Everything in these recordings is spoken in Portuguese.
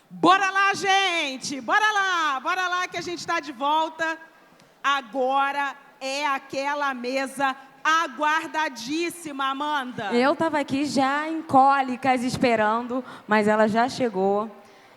Bora lá, gente! Bora lá que a gente está de volta. Agora é aquela mesa aguardadíssima, Amanda. Eu estava aqui já em cólicas esperando, mas ela já chegou.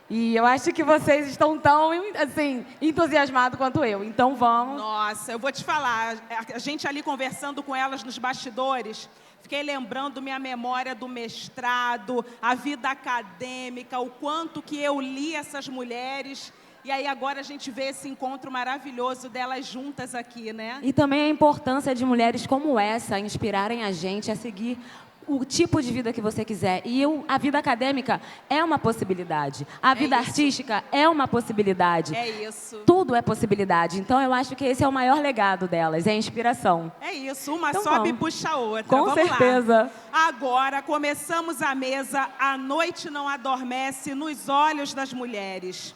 E eu acho que vocês estão tão, assim, entusiasmados quanto eu. Então vamos. Nossa, eu vou te falar, a gente ali conversando com elas nos bastidores, fiquei lembrando minha memória do mestrado, a vida acadêmica, o quanto que eu li essas mulheres. E aí agora a gente vê esse encontro maravilhoso delas juntas aqui, né? E também a importância de mulheres como essa inspirarem a gente a seguir o tipo de vida que você quiser. E a vida acadêmica é uma possibilidade. A vida artística é uma possibilidade. É isso. Tudo é possibilidade. Então, eu acho que esse é o maior legado delas, é a inspiração. É isso. Uma então, sobe e vamos. puxa a outra. Com vamos certeza. Lá. Agora, começamos a mesa. A noite não adormece nos olhos das mulheres.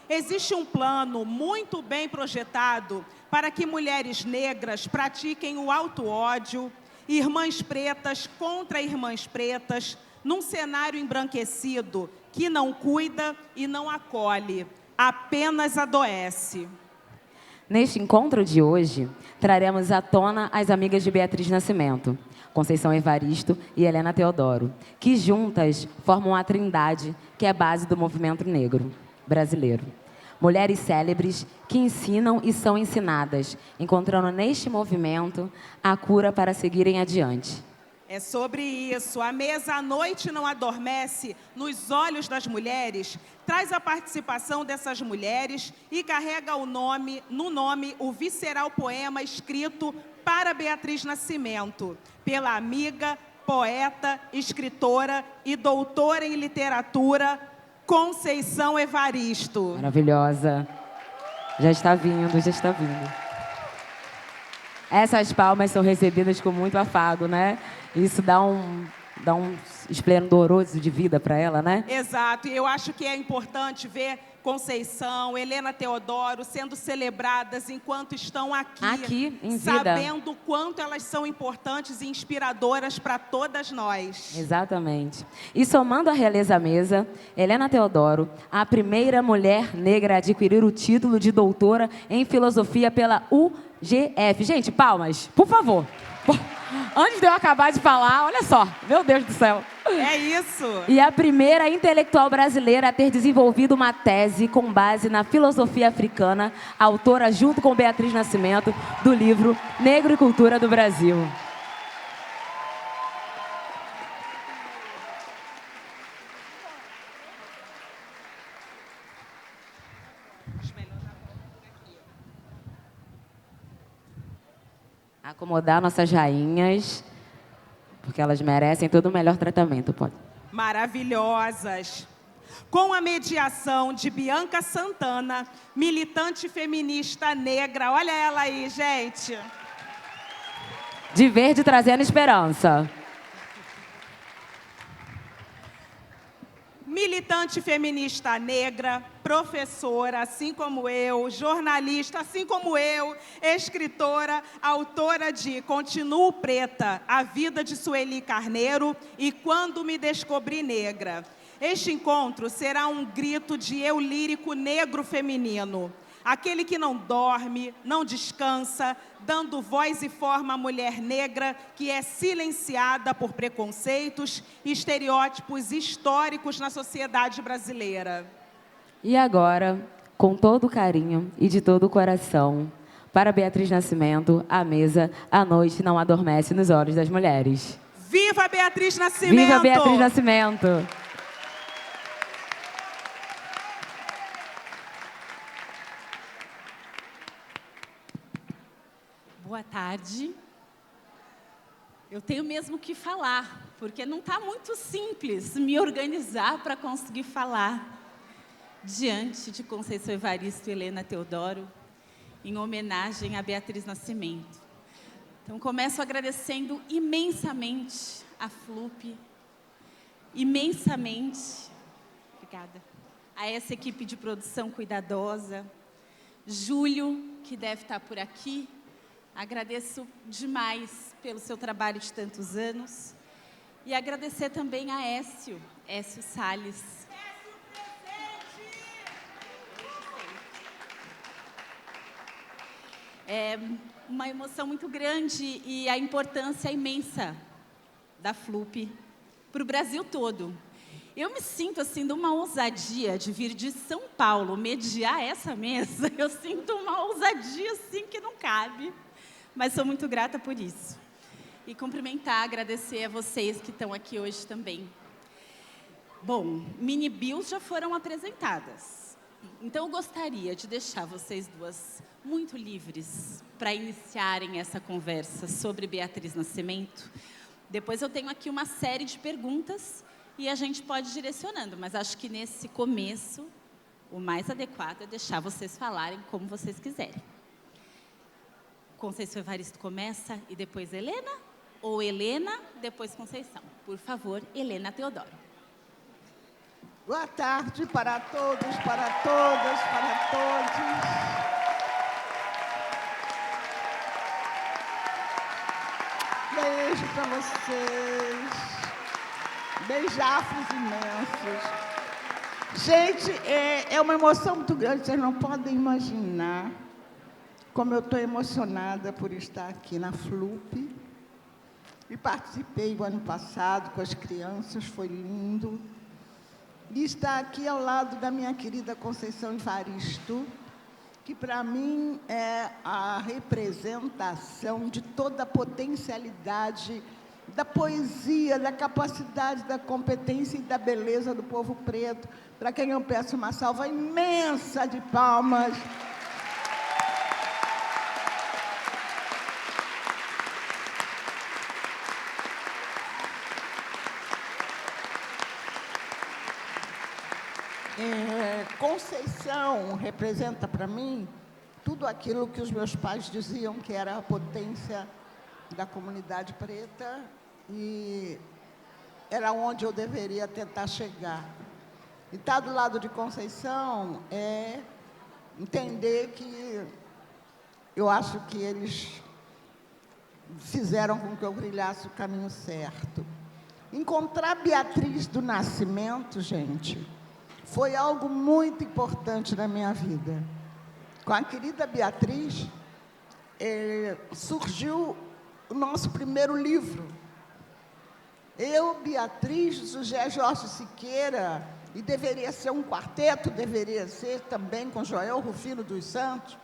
Existe um plano muito bem projetado para que mulheres negras pratiquem o auto-ódio, irmãs pretas contra irmãs pretas, num cenário embranquecido que não cuida e não acolhe, apenas adoece. Neste encontro de hoje, traremos à tona as amigas de Beatriz Nascimento, Conceição Evaristo e Helena Teodoro, que juntas formam a trindade que é a base do movimento negro brasileiro. Mulheres célebres que ensinam e são ensinadas, encontrando neste movimento a cura para seguirem adiante. É sobre isso. A mesa à noite não adormece nos olhos das mulheres, traz a participação dessas mulheres e carrega no nome o visceral poema escrito para Beatriz Nascimento, pela amiga, poeta, escritora e doutora em literatura Conceição Evaristo. Maravilhosa. Já está vindo, já está vindo. Essas palmas são recebidas com muito afago, né? Isso dá um esplendoroso de vida para ela, né? Exato. E eu acho que é importante ver Conceição, Helena Teodoro sendo celebradas enquanto estão aqui em vida. Sabendo o quanto elas são importantes e inspiradoras para todas nós. Exatamente. E somando a realeza à mesa, Helena Teodoro, a primeira mulher negra a adquirir o título de doutora em filosofia pela UGF. Gente, palmas, por favor. Antes de eu acabar de falar, olha só, meu Deus do céu. É isso. E a primeira intelectual brasileira a ter desenvolvido uma tese com base na filosofia africana, autora junto com Beatriz Nascimento do livro Negro e Cultura do Brasil. Acomodar nossas rainhas, porque elas merecem todo o melhor tratamento, pode. Maravilhosas. Com a mediação de Bianca Santana, militante feminista negra. Olha ela aí, gente. De verde trazendo esperança. Militante feminista negra, professora, assim como eu, jornalista, assim como eu, escritora, autora de Continuo Preta, A Vida de Sueli Carneiro e Quando Me Descobri Negra. Este encontro será um grito de eu lírico negro feminino. Aquele que não dorme, não descansa, dando voz e forma à mulher negra que é silenciada por preconceitos e estereótipos históricos na sociedade brasileira. E agora, com todo o carinho e de todo o coração, para Beatriz Nascimento, a mesa, a noite não adormece nos olhos das mulheres. Viva Beatriz Nascimento! Viva Beatriz Nascimento! Boa tarde. Eu tenho mesmo que falar, porque não está muito simples me organizar para conseguir falar diante de Conceição Evaristo e Helena Teodoro, em homenagem a Beatriz Nascimento. Então, começo agradecendo imensamente a FLUP, imensamente, obrigada, a essa equipe de produção cuidadosa, Júlio, que deve estar por aqui. Agradeço demais pelo seu trabalho de tantos anos. E agradecer também a Écio Salles. É uma emoção muito grande e a importância imensa da FLUP para o Brasil todo. Eu me sinto, assim, numa ousadia de vir de São Paulo mediar essa mesa. Eu sinto uma ousadia, assim, que não cabe. Mas sou muito grata por isso. E cumprimentar, agradecer a vocês que estão aqui hoje também. Bom, mini bios já foram apresentadas. Então, eu gostaria de deixar vocês duas muito livres para iniciarem essa conversa sobre Beatriz Nascimento. Depois eu tenho aqui uma série de perguntas e a gente pode ir direcionando, mas acho que nesse começo, o mais adequado é deixar vocês falarem como vocês quiserem. Conceição Evaristo começa e depois Helena? Ou Helena, depois Conceição? Por favor, Helena Teodoro. Boa tarde para todos, para todas, para todos. Beijo para vocês. Beijafos imensos. Gente, é uma emoção muito grande, vocês não podem imaginar como eu estou emocionada por estar aqui na FLUP. E participei o ano passado com as crianças, foi lindo. E estar aqui ao lado da minha querida Conceição Evaristo, que para mim é a representação de toda a potencialidade da poesia, da capacidade, da competência e da beleza do povo preto, para quem eu peço uma salva imensa de palmas. Conceição representa para mim tudo aquilo que os meus pais diziam que era a potência da comunidade preta e era onde eu deveria tentar chegar. E estar do lado de Conceição é entender que eu acho que eles fizeram com que eu brilhasse o caminho certo. Encontrar Beatriz do Nascimento, gente, foi algo muito importante na minha vida. Com a querida Beatriz, surgiu o nosso primeiro livro. Eu, Beatriz, José Jorge Siqueira, e deveria ser um quarteto, deveria ser também com Joel Rufino dos Santos,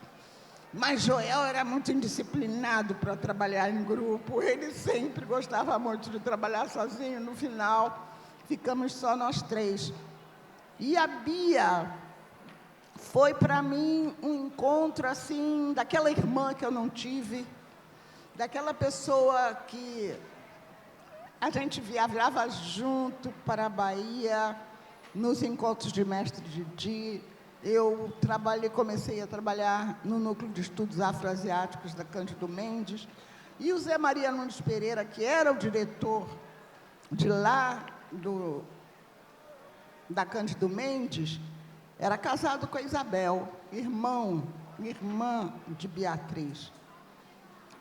mas Joel era muito indisciplinado para trabalhar em grupo, ele sempre gostava muito de trabalhar sozinho, no final ficamos só nós três. E a Bia foi para mim um encontro assim, daquela irmã que eu não tive, daquela pessoa que a gente viajava junto para a Bahia, nos encontros de mestre Didi. Eu comecei a trabalhar no Núcleo de Estudos Afroasiáticos da Cândido Mendes, e o Zé Maria Nunes Pereira, que era o diretor de lá, da Cândido Mendes, era casado com a Isabel, irmã de Beatriz.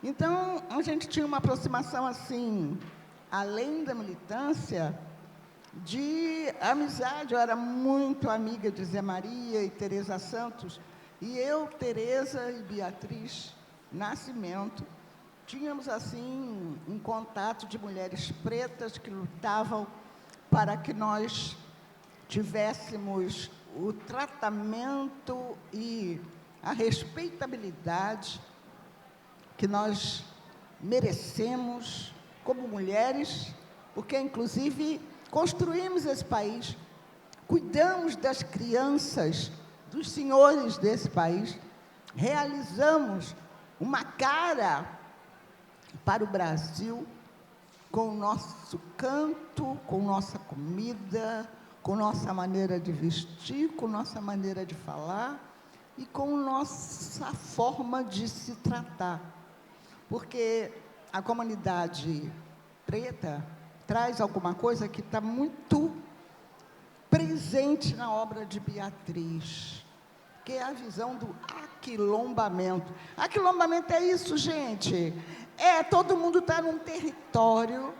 Então, a gente tinha uma aproximação assim, além da militância, de amizade. Eu era muito amiga de Zé Maria e Teresa Santos, e eu, Teresa e Beatriz Nascimento, tínhamos assim um contato de mulheres pretas que lutavam para que nós tivéssemos o tratamento e a respeitabilidade que nós merecemos como mulheres, porque, inclusive, construímos esse país, cuidamos das crianças, dos senhores desse país, realizamos uma cara para o Brasil com o nosso canto, com nossa comida, com nossa maneira de vestir, com nossa maneira de falar e com nossa forma de se tratar. Porque a comunidade preta traz alguma coisa que está muito presente na obra de Beatriz, que é a visão do aquilombamento. Aquilombamento é isso, gente. Todo mundo está num território,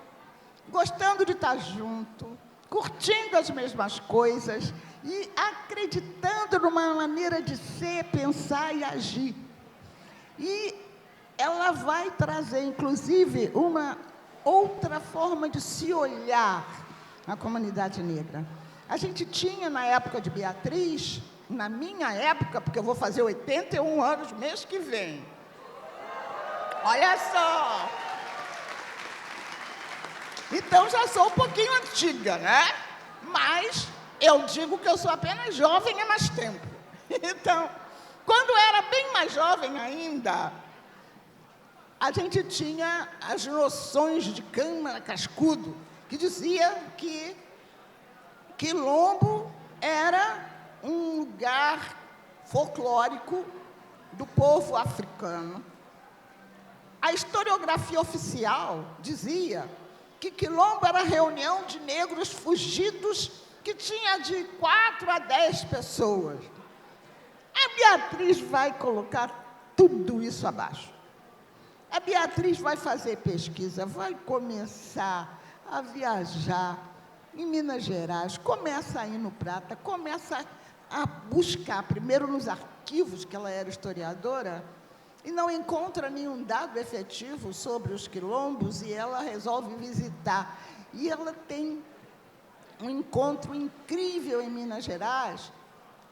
gostando de estar junto, curtindo as mesmas coisas e acreditando numa maneira de ser, pensar e agir. E ela vai trazer, inclusive, uma outra forma de se olhar a comunidade negra. A gente tinha, na época de Beatriz, na minha época, porque eu vou fazer 81 anos mês que vem. Olha só! Então, já sou um pouquinho antiga, né? Mas eu digo que eu sou apenas jovem há mais tempo. Então, quando eu era bem mais jovem ainda, a gente tinha as noções de Câmara Cascudo, que dizia que Quilombo era um lugar folclórico do povo africano. A historiografia oficial dizia que Quilombo era reunião de negros fugidos que tinha de 4 a 10 pessoas. A Beatriz vai colocar tudo isso abaixo. A Beatriz vai fazer pesquisa, vai começar a viajar em Minas Gerais, começa a ir no Prata, começa a buscar, primeiro nos arquivos, que ela era historiadora, e não encontra nenhum dado efetivo sobre os quilombos, e ela resolve visitar. E ela tem um encontro incrível em Minas Gerais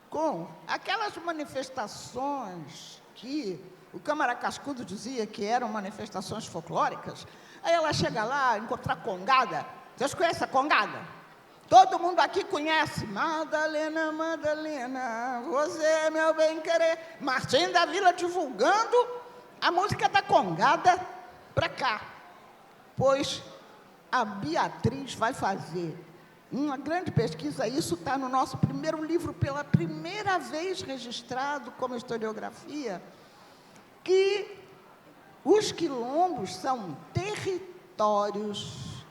com aquelas manifestações que o Câmara Cascudo dizia que eram manifestações folclóricas. Aí ela chega lá, encontrar Congada. Vocês conhecem a Congada? Todo mundo aqui conhece. Madalena, Madalena, você, meu bem-querer. Martim da Vila divulgando a música da Congada para cá. Pois a Beatriz vai fazer uma grande pesquisa. Isso está no nosso primeiro livro, pela primeira vez registrado como historiografia, que os quilombos são territórios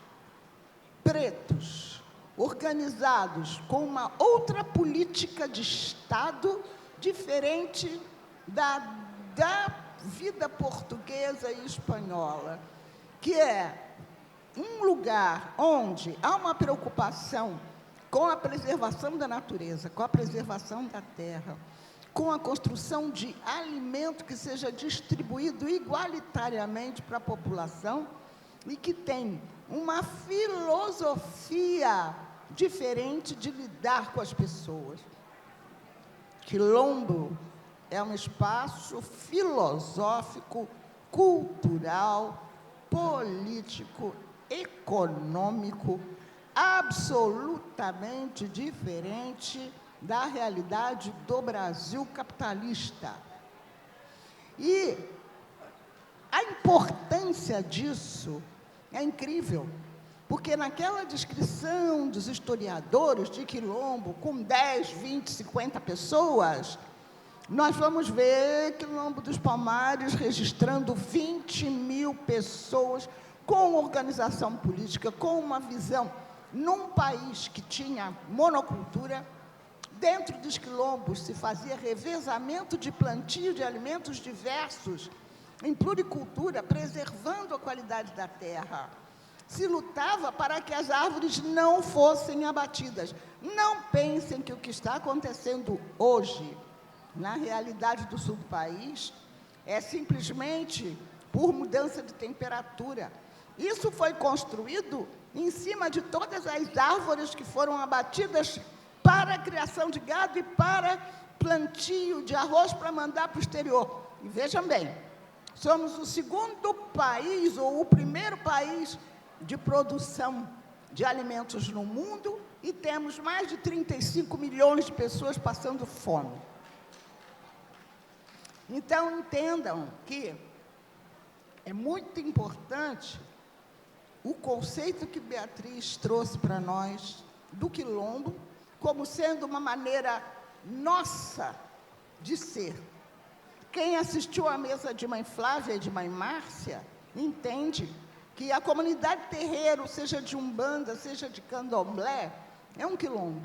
pretos, organizados com uma outra política de Estado diferente da vida portuguesa e espanhola, que é um lugar onde há uma preocupação com a preservação da natureza, com a preservação da terra, com a construção de alimento que seja distribuído igualitariamente para a população e que tem uma filosofia diferente de lidar com as pessoas. Quilombo é um espaço filosófico, cultural, político, econômico, absolutamente diferente da realidade do Brasil capitalista. E a importância disso é incrível, porque naquela descrição dos historiadores de Quilombo, com 10, 20, 50 pessoas, nós vamos ver Quilombo dos Palmares registrando 20 mil pessoas com organização política, com uma visão, num país que tinha monocultura. Dentro dos quilombos se fazia revezamento de plantio de alimentos diversos, em pluricultura, preservando a qualidade da terra. Se lutava para que as árvores não fossem abatidas. Não pensem que o que está acontecendo hoje, na realidade do sul do país, é simplesmente por mudança de temperatura. Isso foi construído em cima de todas as árvores que foram abatidas para a criação de gado e para plantio de arroz para mandar para o exterior. E vejam bem, somos o segundo país, ou o primeiro país de produção de alimentos no mundo, e temos mais de 35 milhões de pessoas passando fome. Então, entendam que é muito importante o conceito que Beatriz trouxe para nós do quilombo, como sendo uma maneira nossa de ser. Quem assistiu à mesa de Mãe Flávia e de Mãe Márcia, entende que a comunidade terreiro, seja de Umbanda, seja de Candomblé, é um quilombo.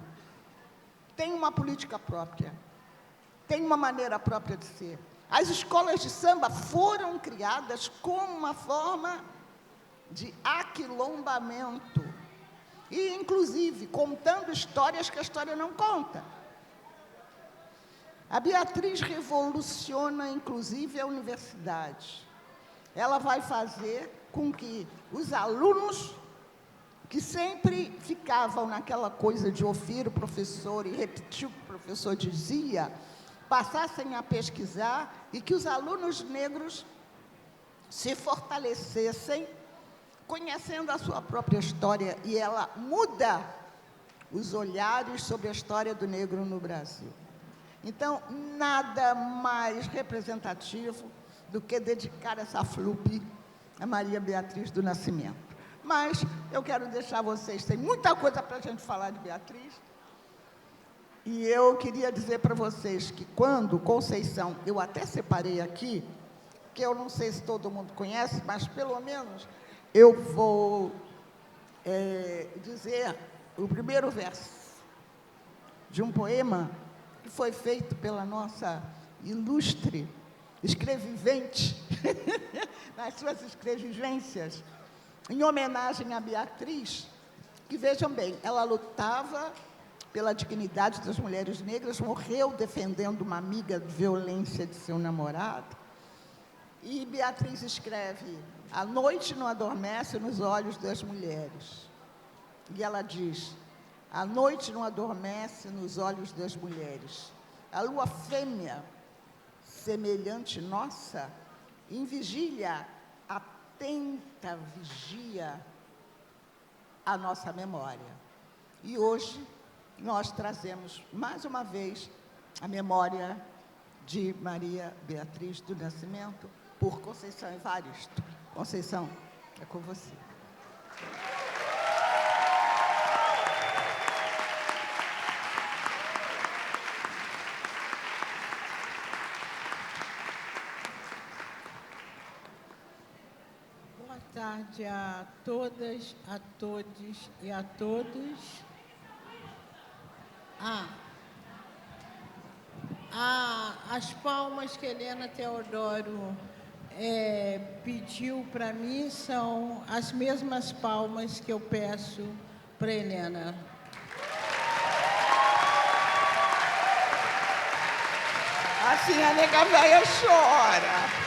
Tem uma política própria, tem uma maneira própria de ser. As escolas de samba foram criadas como uma forma de aquilombamento. E, inclusive, contando histórias que a história não conta. A Beatriz revoluciona, inclusive, a universidade. Ela vai fazer com que os alunos, que sempre ficavam naquela coisa de ouvir o professor e repetir o que o professor dizia, passassem a pesquisar e que os alunos negros se fortalecessem, conhecendo a sua própria história, e ela muda os olhares sobre a história do negro no Brasil. Então, nada mais representativo do que dedicar essa FLUP a Maria Beatriz do Nascimento. Mas eu quero deixar vocês, tem muita coisa para a gente falar de Beatriz, e eu queria dizer para vocês que quando Conceição, eu até separei aqui, que eu não sei se todo mundo conhece, mas pelo menos eu vou dizer o primeiro verso de um poema que foi feito pela nossa ilustre escrevivente, nas suas escrevivências, em homenagem a Beatriz, que, vejam bem, ela lutava pela dignidade das mulheres negras, morreu defendendo uma amiga de violência de seu namorado, e Beatriz escreve: a noite não adormece nos olhos das mulheres. E ela diz: a noite não adormece nos olhos das mulheres. A lua fêmea, semelhante nossa, em vigília, atenta vigia a nossa memória. E hoje nós trazemos, mais uma vez, a memória de Maria Beatriz do Nascimento, por Conceição Evaristo. Conceição, é com você. Boa tarde a todas, a todos e a todos. As palmas que Helena Teodoro pediu para mim são as mesmas palmas que eu peço para Helena. Assim a nega velha chora.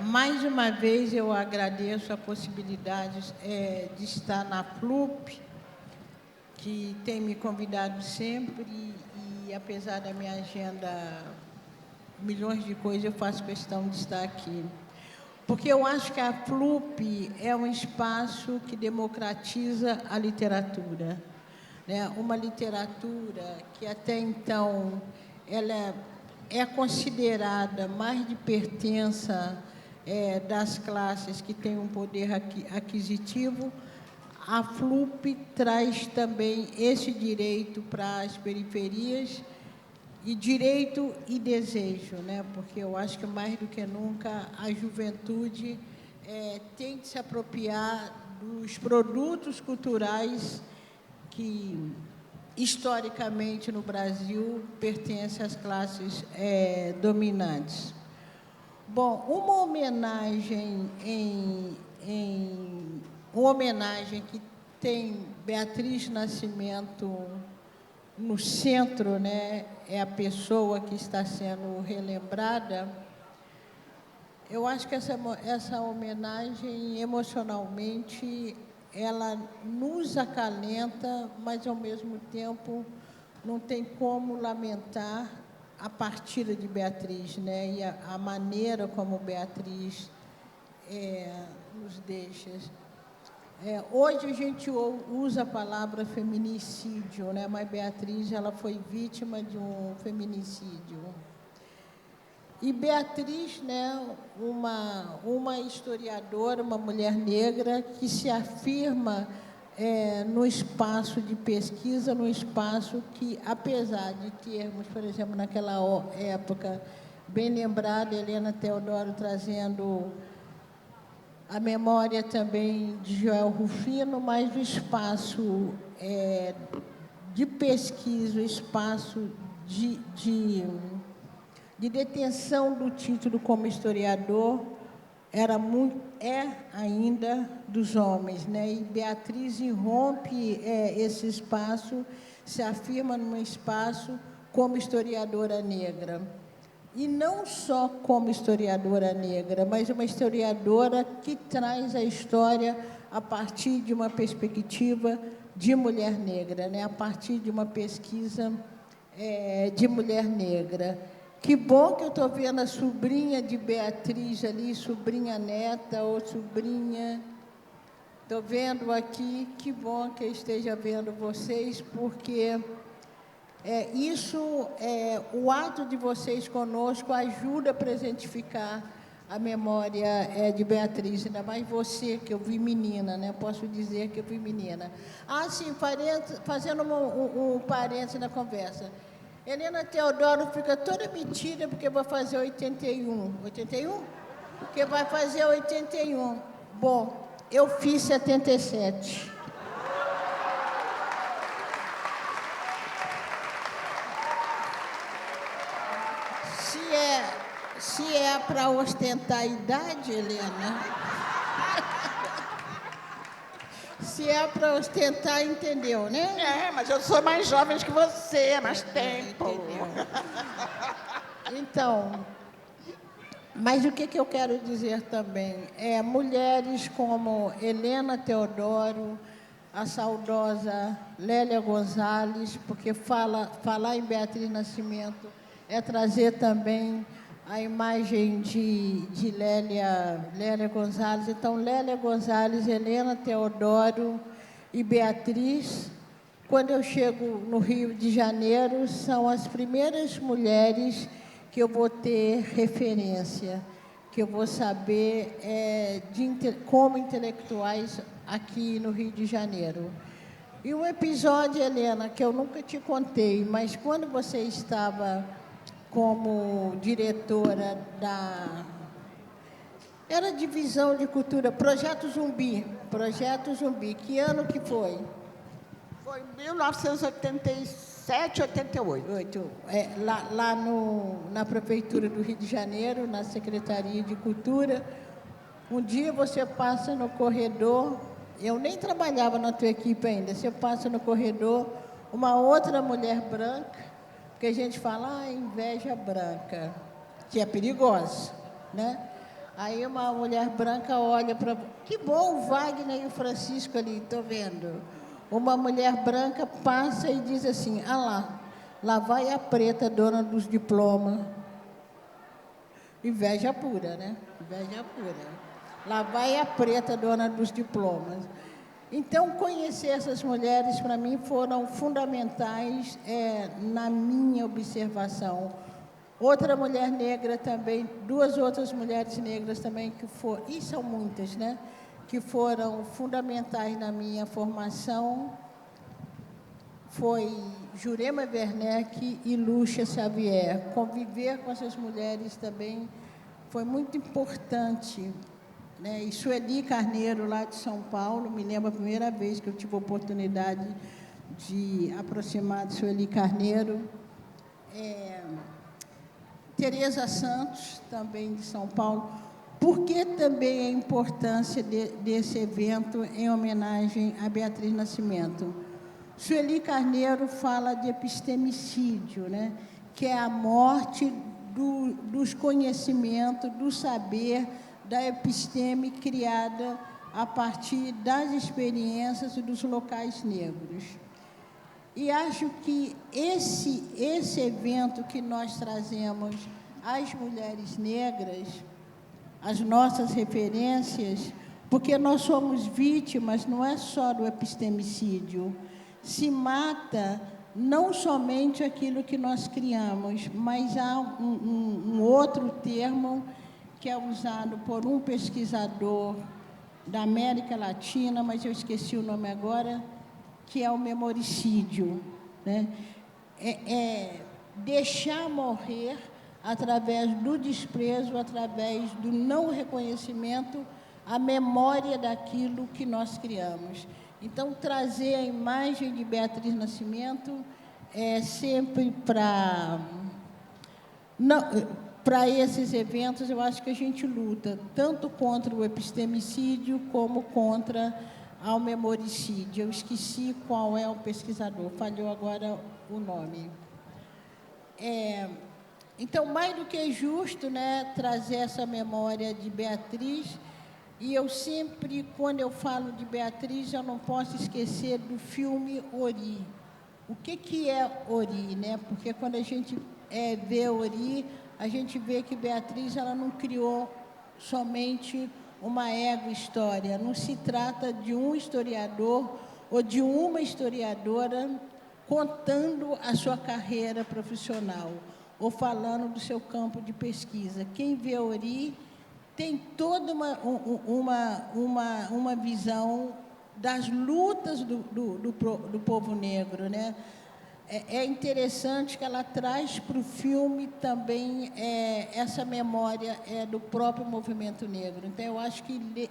Mais uma vez eu agradeço a possibilidade de estar na FLUP, que tem me convidado sempre, e apesar da minha agenda, milhões de coisas, eu faço questão de estar aqui. Porque eu acho que a FLUP é um espaço que democratiza a literatura, né? Uma literatura que até então ela é considerada mais de pertença das classes que têm um poder aquisitivo. A FLUP traz também esse direito para as periferias, e direito e desejo, né? Porque eu acho que mais do que nunca a juventude tem de se apropriar dos produtos culturais que historicamente no Brasil pertencem às classes dominantes. Bom, uma homenagem que tem Beatriz Nascimento no centro, né, é a pessoa que está sendo relembrada. Eu acho que essa homenagem, emocionalmente, ela nos acalenta, mas, ao mesmo tempo, não tem como lamentar a partida de Beatriz, né, e a maneira como Beatriz nos deixa. Hoje a gente usa a palavra feminicídio, né? Mas Beatriz, ela foi vítima de um feminicídio. E Beatriz, né, uma historiadora, uma mulher negra que se afirma no espaço de pesquisa, no espaço que, apesar de termos, por exemplo, naquela época, bem lembrada, Helena Teodoro trazendo a memória também de Joel Rufino, mas o espaço de pesquisa, o espaço de detenção do título como historiador, é ainda dos homens, né? E Beatriz irrompe esse espaço, se afirma num espaço como historiadora negra. E não só como historiadora negra, mas uma historiadora que traz a história a partir de uma perspectiva de mulher negra, né? A partir de uma pesquisa de mulher negra. Que bom que eu estou vendo a sobrinha de Beatriz ali, sobrinha neta ou sobrinha. Estou vendo aqui, que bom que eu esteja vendo vocês, porque o ato de vocês conosco ajuda a presentificar a memória de Beatriz, ainda mais você, que eu vi menina, né? Posso dizer que eu vi menina. Ah, sim, fazendo um parênteses na conversa. Helena Teodoro fica toda metida porque vai fazer 81. 81? Porque vai fazer 81. Bom, eu fiz 77. Se é para ostentar a idade, Helena. Se é para ostentar, entendeu, né? Mas eu sou mais jovem que você, mais tempo. Entendeu? Então, mas o que eu quero dizer também? Mulheres como Helena Teodoro, a saudosa Lélia Gonzalez, porque falar em Beatriz Nascimento é trazer também a imagem de Lélia Gonzalez. Então, Lélia Gonzalez, Helena Teodoro e Beatriz, quando eu chego no Rio de Janeiro, são as primeiras mulheres que eu vou ter referência, que eu vou saber como intelectuais aqui no Rio de Janeiro. E um episódio, Helena, que eu nunca te contei, mas quando você estava como diretora era divisão de cultura, Projeto Zumbi, que ano que foi? Foi 1987, 88. Lá na Prefeitura do Rio de Janeiro, na Secretaria de Cultura, um dia você passa no corredor, eu nem trabalhava na tua equipe ainda, você passa no corredor, uma outra mulher branca, porque a gente fala, inveja branca, que é perigosa, né? Aí uma mulher branca olha para... Que bom o Wagner e o Francisco ali, estou vendo. Uma mulher branca passa e diz assim, lá vai a preta, dona dos diplomas. Inveja pura, né? Inveja pura. Lá vai a preta, dona dos diplomas. Então, conhecer essas mulheres, para mim, foram fundamentais na minha observação. Outra mulher negra também, duas outras mulheres negras também, e são muitas, né? Que foram fundamentais na minha formação, foi Jurema Werneck e Lúcia Xavier. Conviver com essas mulheres também foi muito importante, né? E Sueli Carneiro, lá de São Paulo, me lembro a primeira vez que eu tive a oportunidade de aproximar de Sueli Carneiro. Tereza Santos, também de São Paulo. Por que também a importância desse evento em homenagem a Beatriz Nascimento? Sueli Carneiro fala de epistemicídio, né? Que é a morte dos conhecimentos, do saber, da episteme criada a partir das experiências e dos locais negros. E acho que esse evento que nós trazemos às mulheres negras, as nossas referências, porque nós somos vítimas, não é só do epistemicídio, se mata não somente aquilo que nós criamos, mas há um outro termo que é usado por um pesquisador da América Latina, mas eu esqueci o nome agora, que é o memoricídio, né? Deixar morrer através do desprezo, através do não reconhecimento, a memória daquilo que nós criamos. Então, trazer a imagem de Beatriz Nascimento é sempre para para esses eventos, eu acho que a gente luta tanto contra o epistemicídio como contra o memoricídio. Eu esqueci qual é o pesquisador, falhou agora o nome. Então, mais do que justo, né, trazer essa memória de Beatriz, e eu sempre, quando eu falo de Beatriz, eu não posso esquecer do filme Ori. O que é Ori, né? Porque quando a gente vê Ori, a gente vê que Beatriz ela não criou somente uma ego-história. Não se trata de um historiador ou de uma historiadora contando a sua carreira profissional ou falando do seu campo de pesquisa. Quem vê Ori tem toda uma visão das lutas do povo negro, né? É interessante que ela traz para o filme também essa memória do próprio movimento negro. Então, eu acho que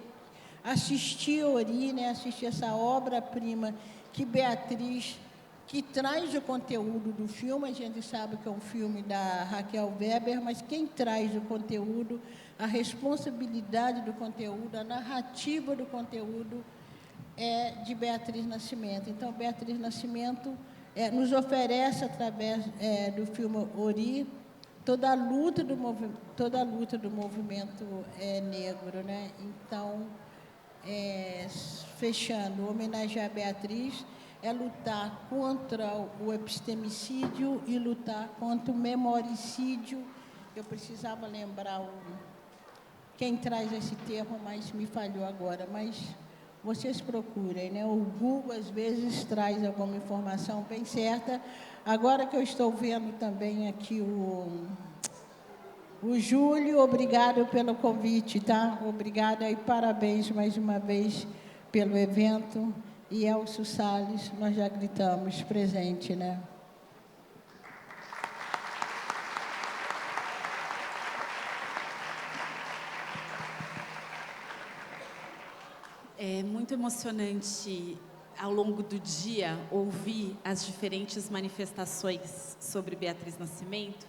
assistir Ori, né, assistir essa obra-prima que Beatriz, que traz o conteúdo do filme, a gente sabe que é um filme da Raquel Weber, mas quem traz o conteúdo, a responsabilidade do conteúdo, a narrativa do conteúdo é de Beatriz Nascimento. Então, Beatriz Nascimento nos oferece, através do filme Ori, toda a luta do movimento negro, né? Então, fechando, homenagear a Beatriz é lutar contra o epistemicídio e lutar contra o memoricídio. Eu precisava lembrar quem traz esse termo, mas me falhou agora. Mas vocês procurem, né? O Google, às vezes, traz alguma informação bem certa. Agora que eu estou vendo também aqui o Júlio, obrigado pelo convite, tá? Obrigada e parabéns mais uma vez pelo evento. E Elcio Salles, nós já gritamos presente, né? É muito emocionante, ao longo do dia, ouvir as diferentes manifestações sobre Beatriz Nascimento.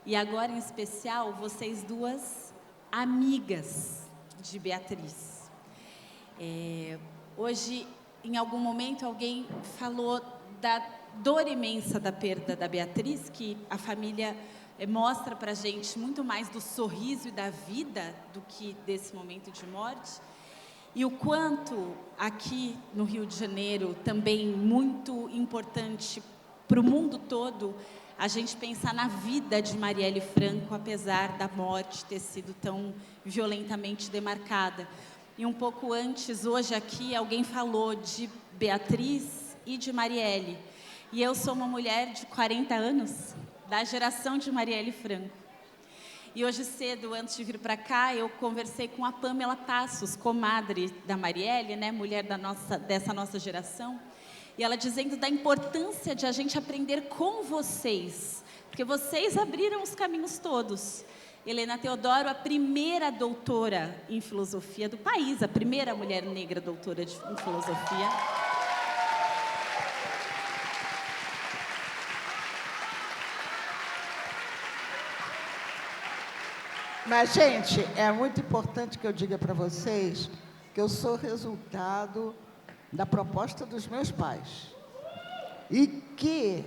E agora, em especial, vocês duas amigas de Beatriz. Hoje, em algum momento, alguém falou da dor imensa da perda da Beatriz, que a família mostra para a gente muito mais do sorriso e da vida do que desse momento de morte. E o quanto, aqui no Rio de Janeiro, também muito importante para o mundo todo, a gente pensar na vida de Marielle Franco, apesar da morte ter sido tão violentamente demarcada. E um pouco antes, hoje aqui, alguém falou de Beatriz e de Marielle. E eu sou uma mulher de 40 anos, da geração de Marielle Franco. E hoje cedo, antes de vir para cá, eu conversei com a Pamela Passos, comadre da Marielle, né, mulher dessa nossa geração. E ela dizendo da importância de a gente aprender com vocês, porque vocês abriram os caminhos todos. Helena Teodoro, a primeira doutora em filosofia do país, a primeira mulher negra doutora em filosofia. Mas, gente, é muito importante que eu diga para vocês que eu sou resultado da proposta dos meus pais. E que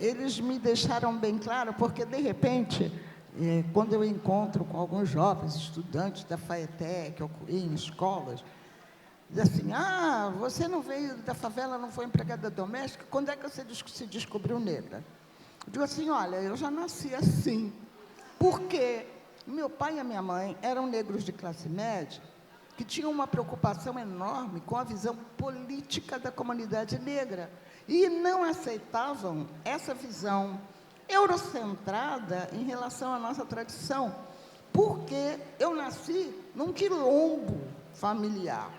eles me deixaram bem claro, porque, de repente, quando eu encontro com alguns jovens estudantes da FAETEC, ou em escolas, diz assim, você não veio da favela, não foi empregada doméstica, quando é que você se descobriu negra? Eu digo assim, olha, eu já nasci assim, porque meu pai e a minha mãe eram negros de classe média, que tinham uma preocupação enorme com a visão política da comunidade negra, e não aceitavam essa visão eurocentrada em relação à nossa tradição, porque eu nasci num quilombo familiar.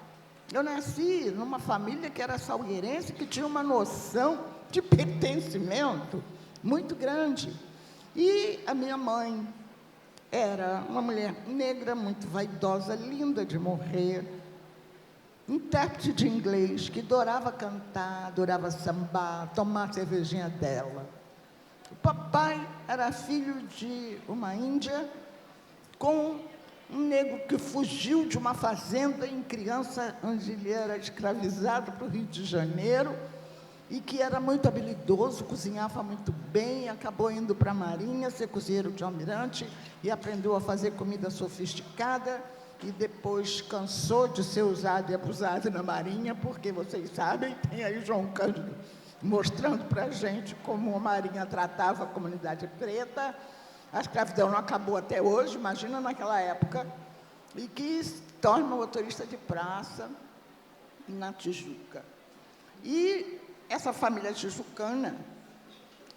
Eu nasci numa família que era salgueirense, que tinha uma noção de pertencimento muito grande. E a minha mãe era uma mulher negra, muito vaidosa, linda de morrer, intérprete de inglês, que adorava cantar, adorava sambar, tomar a cervejinha dela. O papai era filho de uma índia com um negro que fugiu de uma fazenda em criança, onde ele era escravizado para o Rio de Janeiro, e que era muito habilidoso, cozinhava muito bem, acabou indo para a Marinha, ser cozinheiro de almirante, e aprendeu a fazer comida sofisticada, e depois cansou de ser usado e abusado na Marinha, porque, vocês sabem, tem aí João Cândido mostrando para a gente como a Marinha tratava a comunidade preta. A escravidão não acabou até hoje, imagina naquela época, e que se torna motorista de praça na Tijuca. E essa família tijucana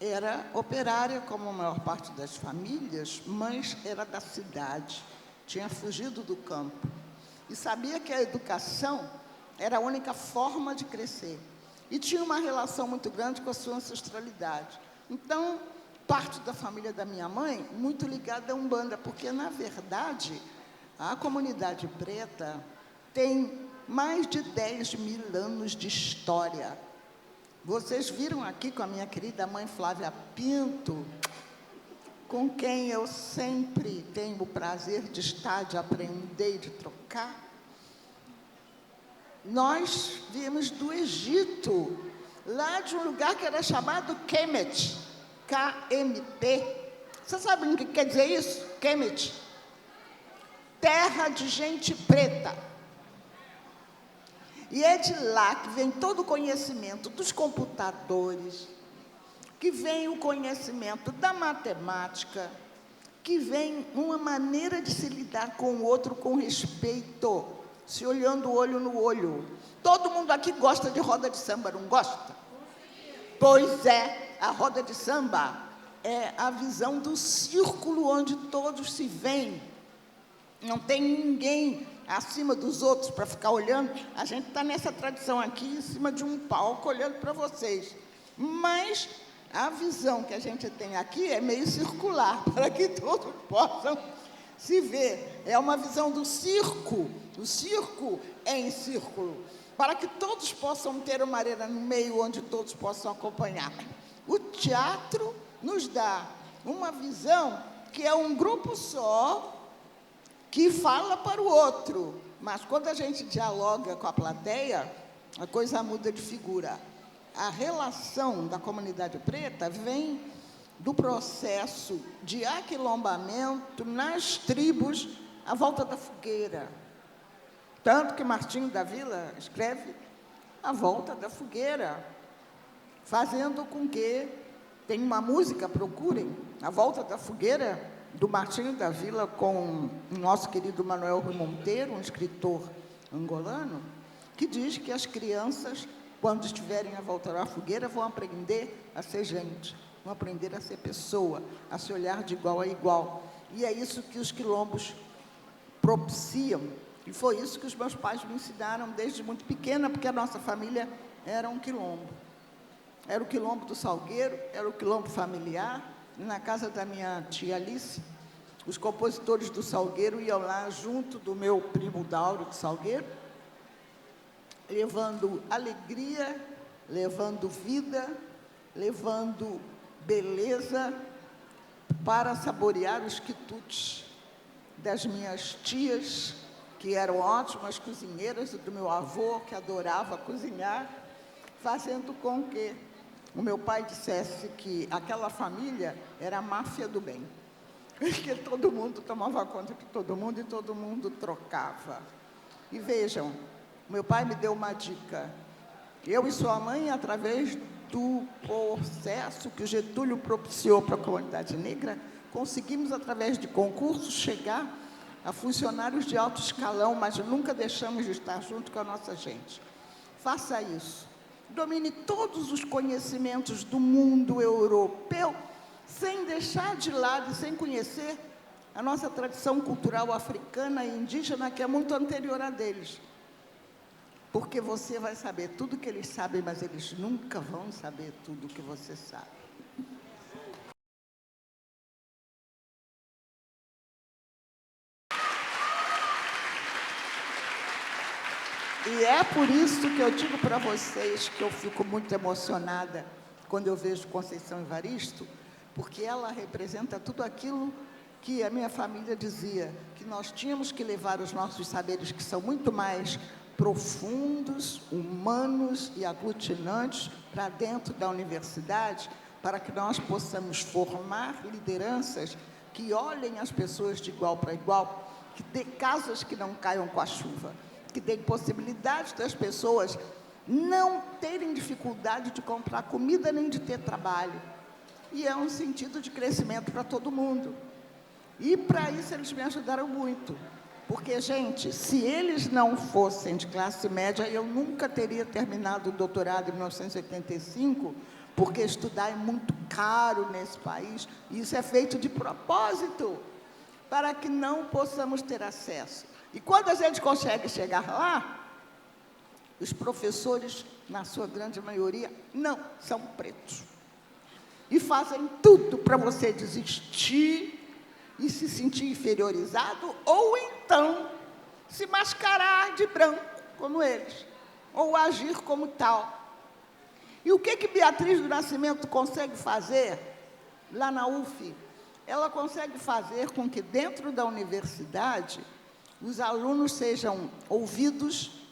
era operária, como a maior parte das famílias, mas era da cidade, tinha fugido do campo. E sabia que a educação era a única forma de crescer. E tinha uma relação muito grande com a sua ancestralidade. Então, parte da família da minha mãe, muito ligada à Umbanda, porque, na verdade, a comunidade preta tem mais de 10 mil anos de história. Vocês viram aqui com a minha querida mãe Flávia Pinto, com quem eu sempre tenho o prazer de estar, de aprender e de trocar. Nós viemos do Egito, lá de um lugar que era chamado Kemet, KMT. Você sabe o que quer dizer isso? Kemet. Terra de gente preta. E é de lá que vem todo o conhecimento dos computadores, que vem o conhecimento da matemática, que vem uma maneira de se lidar com o outro com respeito, se olhando olho no olho. Todo mundo aqui gosta de roda de samba, não gosta? Pois é, a roda de samba é a visão do círculo onde todos se veem. Não tem ninguém acima dos outros para ficar olhando. A gente está nessa tradição aqui, em cima de um palco, olhando para vocês. Mas a visão que a gente tem aqui é meio circular, para que todos possam se ver. É uma visão do circo. O circo é em círculo, para que todos possam ter uma arena no meio onde todos possam acompanhar. O teatro nos dá uma visão que é um grupo só, que fala para o outro, mas quando a gente dialoga com a plateia, a coisa muda de figura. A relação da comunidade preta vem do processo de aquilombamento nas tribos à volta da fogueira. Tanto que Martinho da Vila escreve A Volta da Fogueira, fazendo com que, tem uma música, procurem, A Volta da Fogueira, do Martinho da Vila, com o nosso querido Manuel Rui Monteiro, um escritor angolano, que diz que as crianças, quando estiverem à volta da fogueira, vão aprender a ser gente, vão aprender a ser pessoa, a se olhar de igual a igual. E é isso que os quilombos propiciam. E foi isso que os meus pais me ensinaram desde muito pequena, porque a nossa família era um quilombo. Era o quilombo do Salgueiro, era o quilombo familiar. Na casa da minha tia Alice, os compositores do Salgueiro iam lá junto do meu primo Dauro de Salgueiro, levando alegria, levando vida, levando beleza para saborear os quitutes das minhas tias, que eram ótimas cozinheiras, e do meu avô, que adorava cozinhar, fazendo com que o meu pai dissesse que aquela família era a máfia do bem, que todo mundo tomava conta de todo mundo e todo mundo trocava. E vejam, meu pai me deu uma dica. Eu e sua mãe, através do processo que o Getúlio propiciou para a comunidade negra, conseguimos, através de concursos, chegar a funcionários de alto escalão, mas nunca deixamos de estar junto com a nossa gente. Faça isso. Domine todos os conhecimentos do mundo europeu, sem deixar de lado e sem conhecer a nossa tradição cultural africana e indígena, que é muito anterior a deles. Porque você vai saber tudo que eles sabem, mas eles nunca vão saber tudo que você sabe. E é por isso que eu digo para vocês que eu fico muito emocionada quando eu vejo Conceição Evaristo, porque ela representa tudo aquilo que a minha família dizia, que nós tínhamos que levar os nossos saberes, que são muito mais profundos, humanos e aglutinantes, para dentro da universidade, para que nós possamos formar lideranças que olhem as pessoas de igual para igual, que dê casas que não caiam com a chuva, que dê possibilidade das pessoas não terem dificuldade de comprar comida nem de ter trabalho. E é um sentido de crescimento para todo mundo. E, para isso, eles me ajudaram muito. Porque, gente, se eles não fossem de classe média, eu nunca teria terminado o doutorado em 1985, porque estudar é muito caro nesse país. E isso é feito de propósito, para que não possamos ter acesso. E quando a gente consegue chegar lá, os professores, na sua grande maioria, não são pretos. E fazem tudo para você desistir e se sentir inferiorizado, ou então se mascarar de branco, como eles, ou agir como tal. E o que Beatriz do Nascimento consegue fazer lá na UF? Ela consegue fazer com que, dentro da universidade, os alunos sejam ouvidos,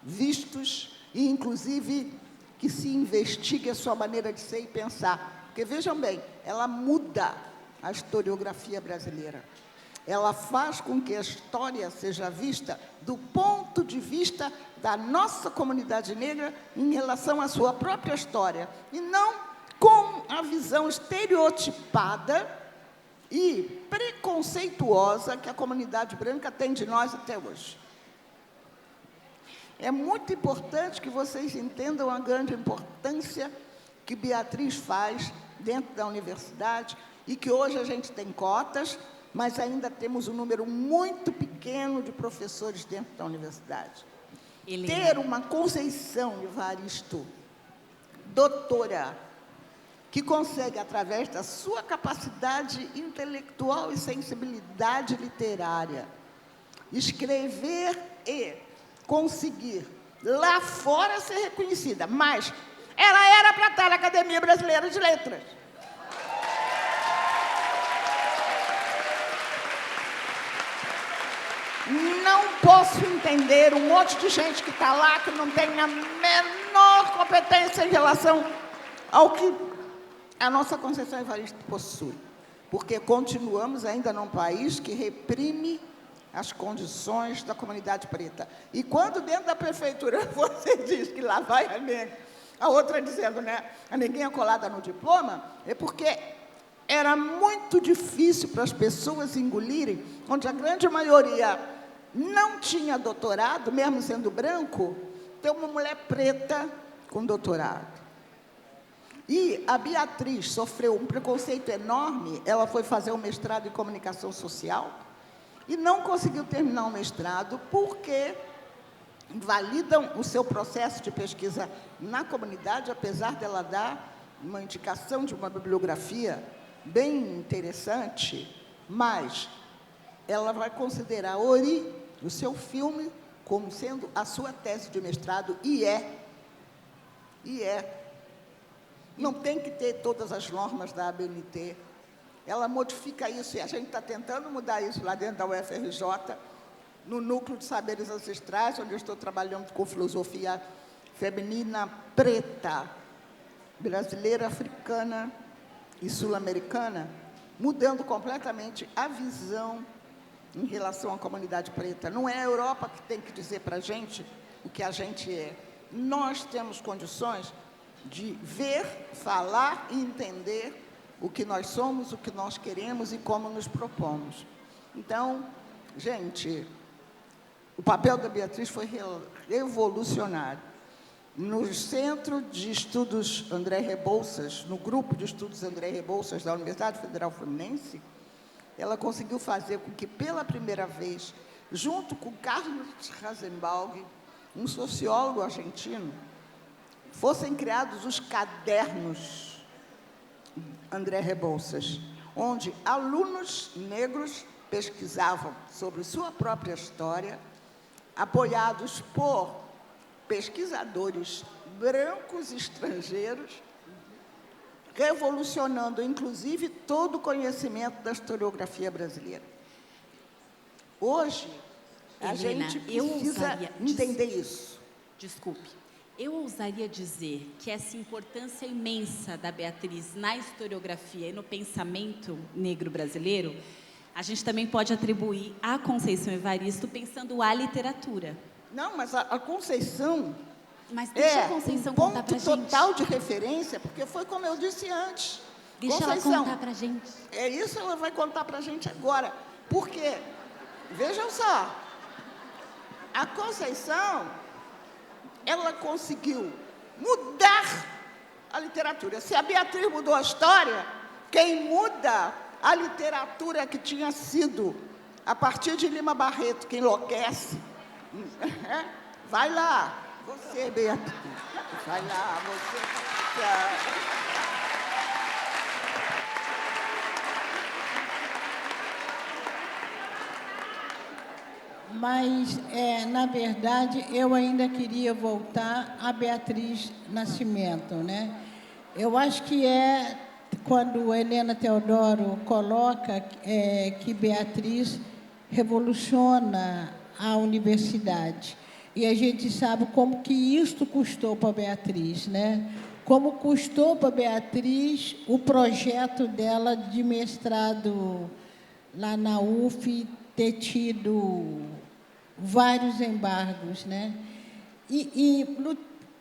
vistos e, inclusive, que se investigue a sua maneira de ser e pensar. Porque, vejam bem, ela muda a historiografia brasileira. Ela faz com que a história seja vista do ponto de vista da nossa comunidade negra em relação à sua própria história, e não com a visão estereotipada e preconceituosa que a comunidade branca tem de nós até hoje. É muito importante que vocês entendam a grande importância que Beatriz faz dentro da universidade, e que hoje a gente tem cotas, mas ainda temos um número muito pequeno de professores dentro da universidade. Helena. Ter uma Conceição Evaristo, doutora, que consegue, através da sua capacidade intelectual e sensibilidade literária, escrever e conseguir lá fora ser reconhecida, mas ela era para estar na Academia Brasileira de Letras. Não posso entender um monte de gente que está lá, que não tem a menor competência em relação ao que a nossa Conceição Evaristo possui. Porque continuamos ainda num país que reprime as condições da comunidade preta. E quando dentro da prefeitura você diz que lá vai a negra, a outra dizendo, né, a neguinha colada no diploma, é porque era muito difícil para as pessoas engolirem, onde a grande maioria não tinha doutorado, mesmo sendo branco, ter uma mulher preta com doutorado. E a Beatriz sofreu um preconceito enorme. Ela foi fazer um mestrado em comunicação social e não conseguiu terminar o mestrado porque invalidam o seu processo de pesquisa na comunidade, apesar dela dar uma indicação de uma bibliografia bem interessante, mas ela vai considerar Ori, o seu filme, como sendo a sua tese de mestrado, e é. Não tem que ter todas as normas da ABNT. Ela modifica isso, e a gente está tentando mudar isso lá dentro da UFRJ, no Núcleo de Saberes Ancestrais, onde eu estou trabalhando com filosofia feminina preta, brasileira, africana e sul-americana, mudando completamente a visão em relação à comunidade preta. Não é a Europa que tem que dizer para a gente o que a gente é. Nós temos condições de ver, falar e entender o que nós somos, o que nós queremos e como nos propomos. Então, gente, o papel da Beatriz foi revolucionário. No Centro de Estudos André Rebouças, no Grupo de Estudos André Rebouças da Universidade Federal Fluminense, ela conseguiu fazer com que, pela primeira vez, junto com Carlos Rasenbalg, um sociólogo argentino, fossem criados os cadernos André Rebouças, onde alunos negros pesquisavam sobre sua própria história, apoiados por pesquisadores brancos estrangeiros, revolucionando, inclusive, todo o conhecimento da historiografia brasileira. Hoje, a Helena, gente eu precisa ousaria entender isso. Desculpe. Eu ousaria dizer que essa importância imensa da Beatriz na historiografia e no pensamento negro brasileiro, a gente também pode atribuir à Conceição Evaristo pensando a literatura. Não, mas a Conceição Mas deixa é a Conceição um contar pra ponto gente. total de referência, porque foi como eu disse antes. Deixa Conceição, ela contar pra gente. é isso, ela vai contar para a gente agora. Por quê? Vejam só, a Conceição, ela conseguiu mudar a literatura. Se a Beatriz mudou a história, quem muda a literatura que tinha sido, a partir de Lima Barreto, que enlouquece, vai lá, você, Beatriz, vai lá, você... Mas, na verdade, eu ainda queria voltar a Beatriz Nascimento, né? Eu acho que quando Helena Teodoro coloca que Beatriz revoluciona a universidade. E a gente sabe como que isto custou para Beatriz, né? Como custou para Beatriz o projeto dela de mestrado lá na UF ter tido vários embargos, né?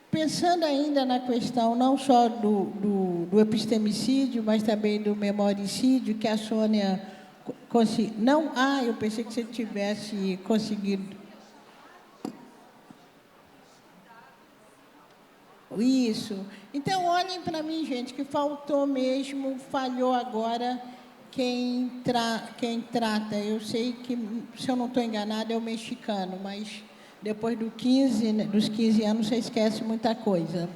Pensando ainda na questão não só do epistemicídio, mas também do memoricídio, que a Sônia conseguiu... Não, eu pensei que você tivesse conseguido... Isso. Então, olhem para mim, gente, que faltou mesmo, falhou agora quem trata. Eu sei que, se eu não estou enganada, é o mexicano, mas depois dos 15 anos, você esquece muita coisa.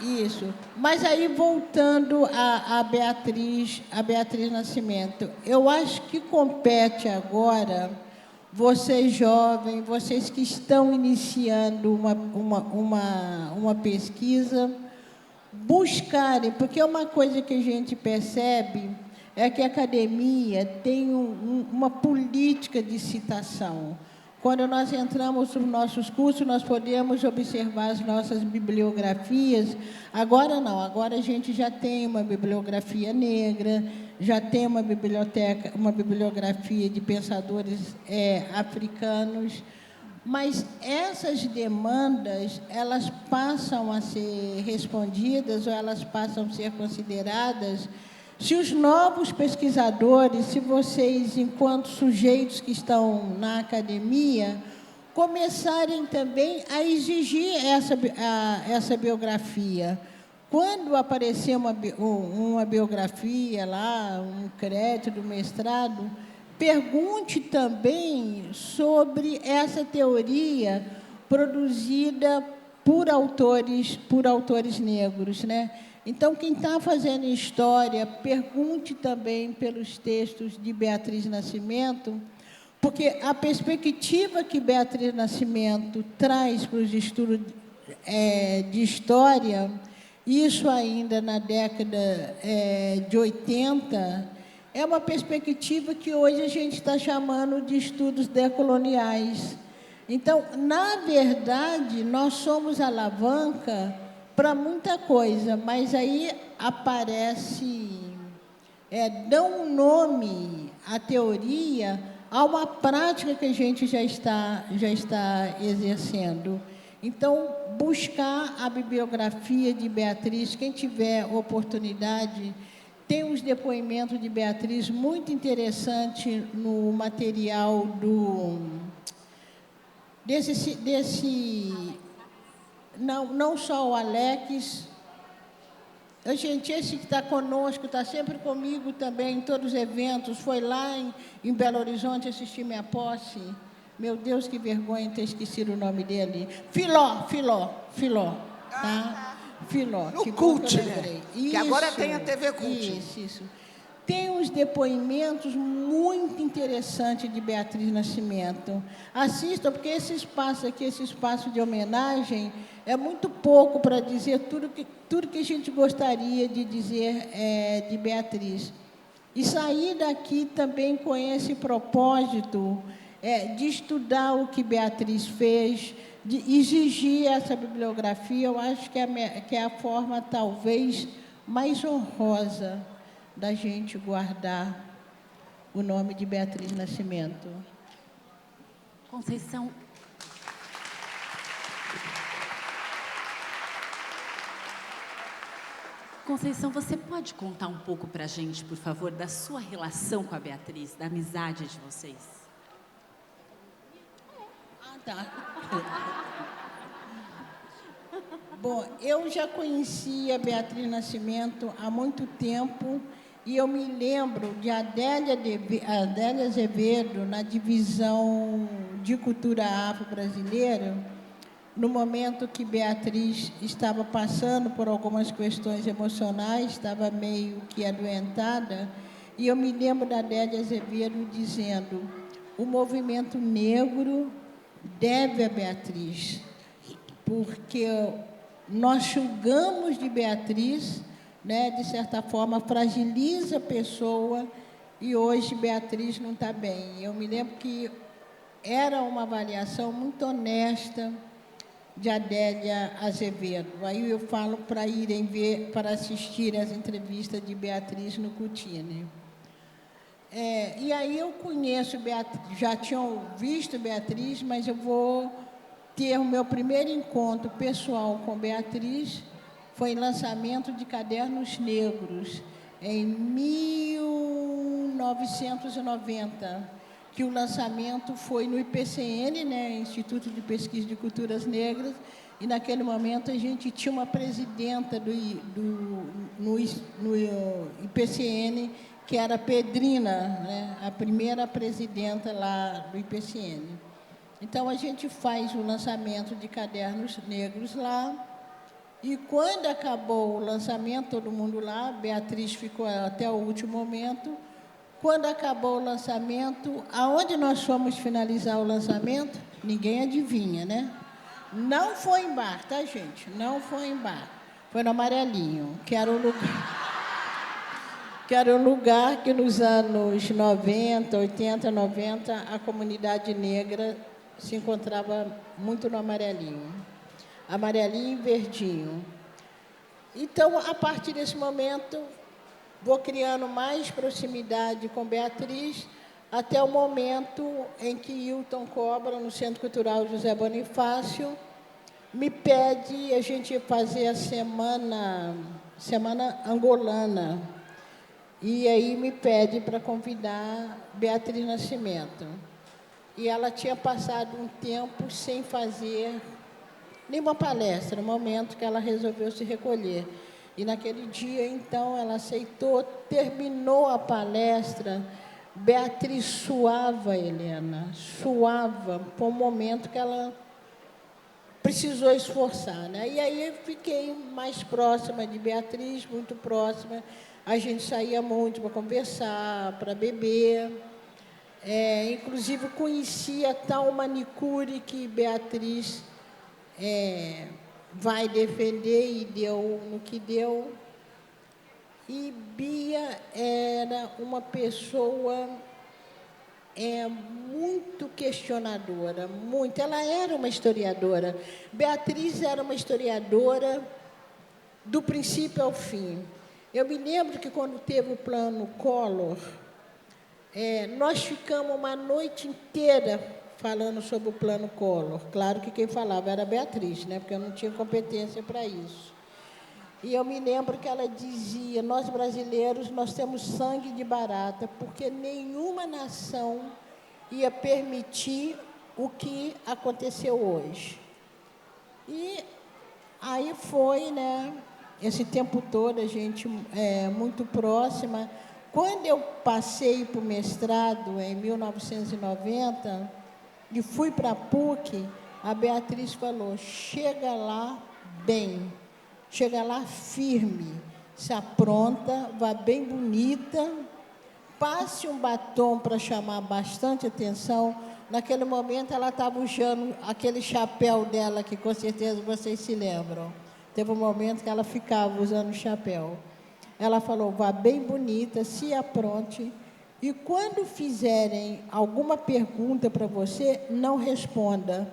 Isso. Mas aí, voltando a Beatriz Nascimento, eu acho que compete agora, vocês jovens, vocês que estão iniciando uma pesquisa, buscarem, porque uma coisa que a gente percebe é que a academia tem uma política de citação. Quando nós entramos nos nossos cursos, nós podemos observar as nossas bibliografias. Agora não, agora a gente já tem uma bibliografia negra, já tem uma bibliografia de pensadores africanos, mas essas demandas, elas passam a ser respondidas ou elas passam a ser consideradas se os novos pesquisadores, se vocês, enquanto sujeitos que estão na academia, começarem também a exigir essa biografia. Quando aparecer uma biografia lá, um crédito do mestrado, pergunte também sobre essa teoria produzida por autores negros, né? Então, quem está fazendo história, pergunte também pelos textos de Beatriz Nascimento, porque a perspectiva que Beatriz Nascimento traz para os estudos de história, isso ainda na década de 80, é uma perspectiva que hoje a gente está chamando de estudos decoloniais. Então, na verdade, nós somos alavanca para muita coisa, mas aí aparece, dão um nome à teoria, a uma prática que a gente já está exercendo. Então, buscar a bibliografia de Beatriz, quem tiver oportunidade, tem uns depoimentos de Beatriz muito interessantes no material não só o Alex. Gente, esse que está conosco, está sempre comigo também em todos os eventos, foi lá em Belo Horizonte assistir minha posse. Meu Deus, que vergonha ter esquecido o nome dele. Filó, tá? Filó. No que Cult, bom que eu lembrei. né? Que agora tem a TV Cult. Isso. tem uns depoimentos muito interessantes de Beatriz Nascimento. Assistam, porque esse espaço aqui, esse espaço de homenagem, é muito pouco para dizer tudo que a gente gostaria de dizer de Beatriz. E sair daqui também com esse propósito de estudar o que Beatriz fez, de exigir essa bibliografia, eu acho que é a forma, talvez, mais honrosa da gente guardar o nome de Beatriz Nascimento. Conceição. Conceição, você pode contar um pouco para a gente, por favor, da sua relação com a Beatriz, da amizade de vocês? Ah, tá. Bom, eu já conhecia Beatriz Nascimento há muito tempo e eu me lembro de Adélia Azevedo, na divisão de cultura afro-brasileira, no momento que Beatriz estava passando por algumas questões emocionais, estava meio que adoentada, e eu me lembro da Adélia Azevedo dizendo: o movimento negro deve a Beatriz, porque nós julgamos de Beatriz, né, de certa forma, fragiliza a pessoa, e hoje Beatriz não está bem. Eu me lembro que era uma avaliação muito honesta de Adélia Azevedo. Aí eu falo para irem ver, para assistir as entrevistas de Beatriz no Cutine. E aí eu conheço Beatriz, já tinham visto Beatriz, mas eu vou ter o meu primeiro encontro pessoal com Beatriz, foi em lançamento de Cadernos Negros, em 1990, que o lançamento foi no IPCN, né, Instituto de Pesquisa de Culturas Negras, e naquele momento a gente tinha uma presidenta no IPCN, que era Pedrina, né, a primeira presidenta lá do IPCN. Então, a gente faz o lançamento de Cadernos Negros lá, e quando acabou o lançamento, todo mundo lá, Beatriz ficou até o último momento. Quando acabou o lançamento, aonde nós fomos finalizar o lançamento, ninguém adivinha, né? Não foi em bar, tá, gente? Não foi em bar. Foi no Amarelinho, que era o lugar que nos anos 90, 80, 90, a comunidade negra se encontrava muito no Amarelinho. Amarelinho e Verdinho. Então, a partir desse momento, vou criando mais proximidade com Beatriz, até o momento em que Hilton Cobra, no Centro Cultural José Bonifácio, me pede a gente fazer a semana angolana. E aí me pede para convidar Beatriz Nascimento. E ela tinha passado um tempo sem fazer nenhuma palestra, no momento que ela resolveu se recolher. E naquele dia, então, ela aceitou, terminou a palestra. Beatriz suava, Helena, suava, foi um momento que ela precisou esforçar, né? E aí eu fiquei mais próxima de Beatriz, muito próxima. A gente saía muito para conversar, para beber. Inclusive, conhecia tal manicure que Beatriz vai defender e deu no que deu. E Bia era uma pessoa muito questionadora, muito. Ela era uma historiadora. Beatriz era uma historiadora do princípio ao fim. Eu me lembro que quando teve o plano Collor, nós ficamos uma noite inteira falando sobre o plano Collor. Claro que quem falava era a Beatriz, né? Porque eu não tinha competência para isso. E eu me lembro que ela dizia: nós brasileiros, nós temos sangue de barata, porque nenhuma nação ia permitir o que aconteceu hoje. E aí foi, né? Esse tempo todo, a gente muito próxima. Quando eu passei para o mestrado, em 1990, e fui para a PUC, a Beatriz falou: chega lá bem, chega lá firme, se apronta, vá bem bonita, passe um batom para chamar bastante atenção. Naquele momento, ela estava usando aquele chapéu dela, que com certeza vocês se lembram. Teve um momento que ela ficava usando o chapéu. Ela falou, vá bem bonita, se apronte, e quando fizerem alguma pergunta para você, não responda,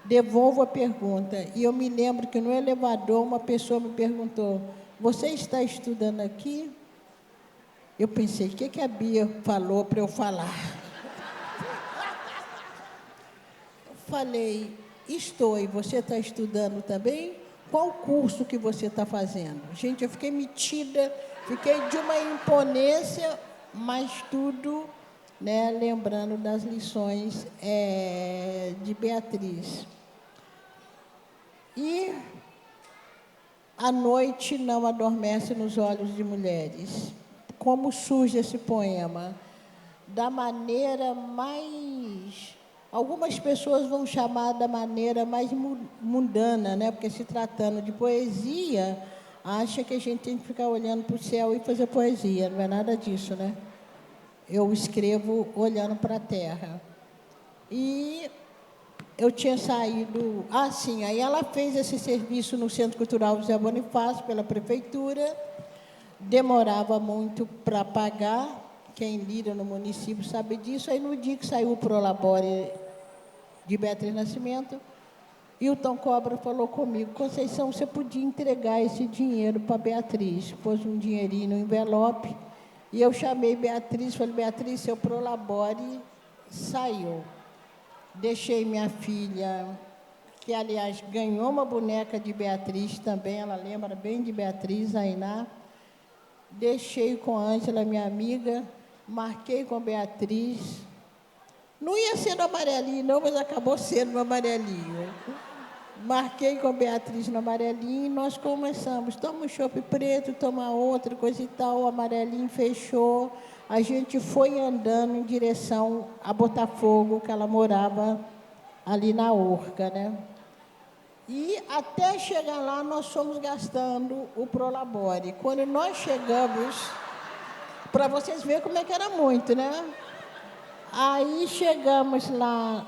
devolva a pergunta. E eu me lembro que no elevador uma pessoa me perguntou, você está estudando aqui? Eu pensei, o que a Bia falou para eu falar? Eu falei, estou, e você está estudando também? Qual curso que você está fazendo? Gente, eu fiquei metida, fiquei de uma imponência, mas tudo, né, lembrando das lições de Beatriz. E a noite não adormece nos olhos de mulheres. Como surge esse poema? Da maneira mais... Algumas pessoas vão chamar da maneira mais mundana, né? Porque se tratando de poesia, acha que a gente tem que ficar olhando para o céu e fazer poesia. Não é nada disso, né? Eu escrevo olhando para a terra. E eu tinha saído... Ah, sim, aí ela fez esse serviço no Centro Cultural José Bonifácio, pela prefeitura. Demorava muito para pagar. Quem lida no município sabe disso. Aí, no dia que saiu o Prolabore de Beatriz Nascimento, Hilton Cobra falou comigo, Conceição, você podia entregar esse dinheiro para Beatriz. Pôs um dinheirinho no envelope. E eu chamei Beatriz, falei, Beatriz, seu Prolabore saiu. Deixei minha filha, que, aliás, ganhou uma boneca de Beatriz também, ela lembra bem de Beatriz, Ainá. Deixei com a Ângela, minha amiga, marquei com a Beatriz. Não ia ser no amarelinho, não, mas acabou sendo no amarelinho. Marquei com a Beatriz no amarelinho e nós começamos. Toma um chopp preto, toma outra, coisa e tal. O amarelinho fechou. A gente foi andando em direção a Botafogo, que ela morava ali na Urca, né? E até chegar lá, nós fomos gastando o Prolabore. Quando nós chegamos, para vocês verem como é que era muito, né? Aí chegamos lá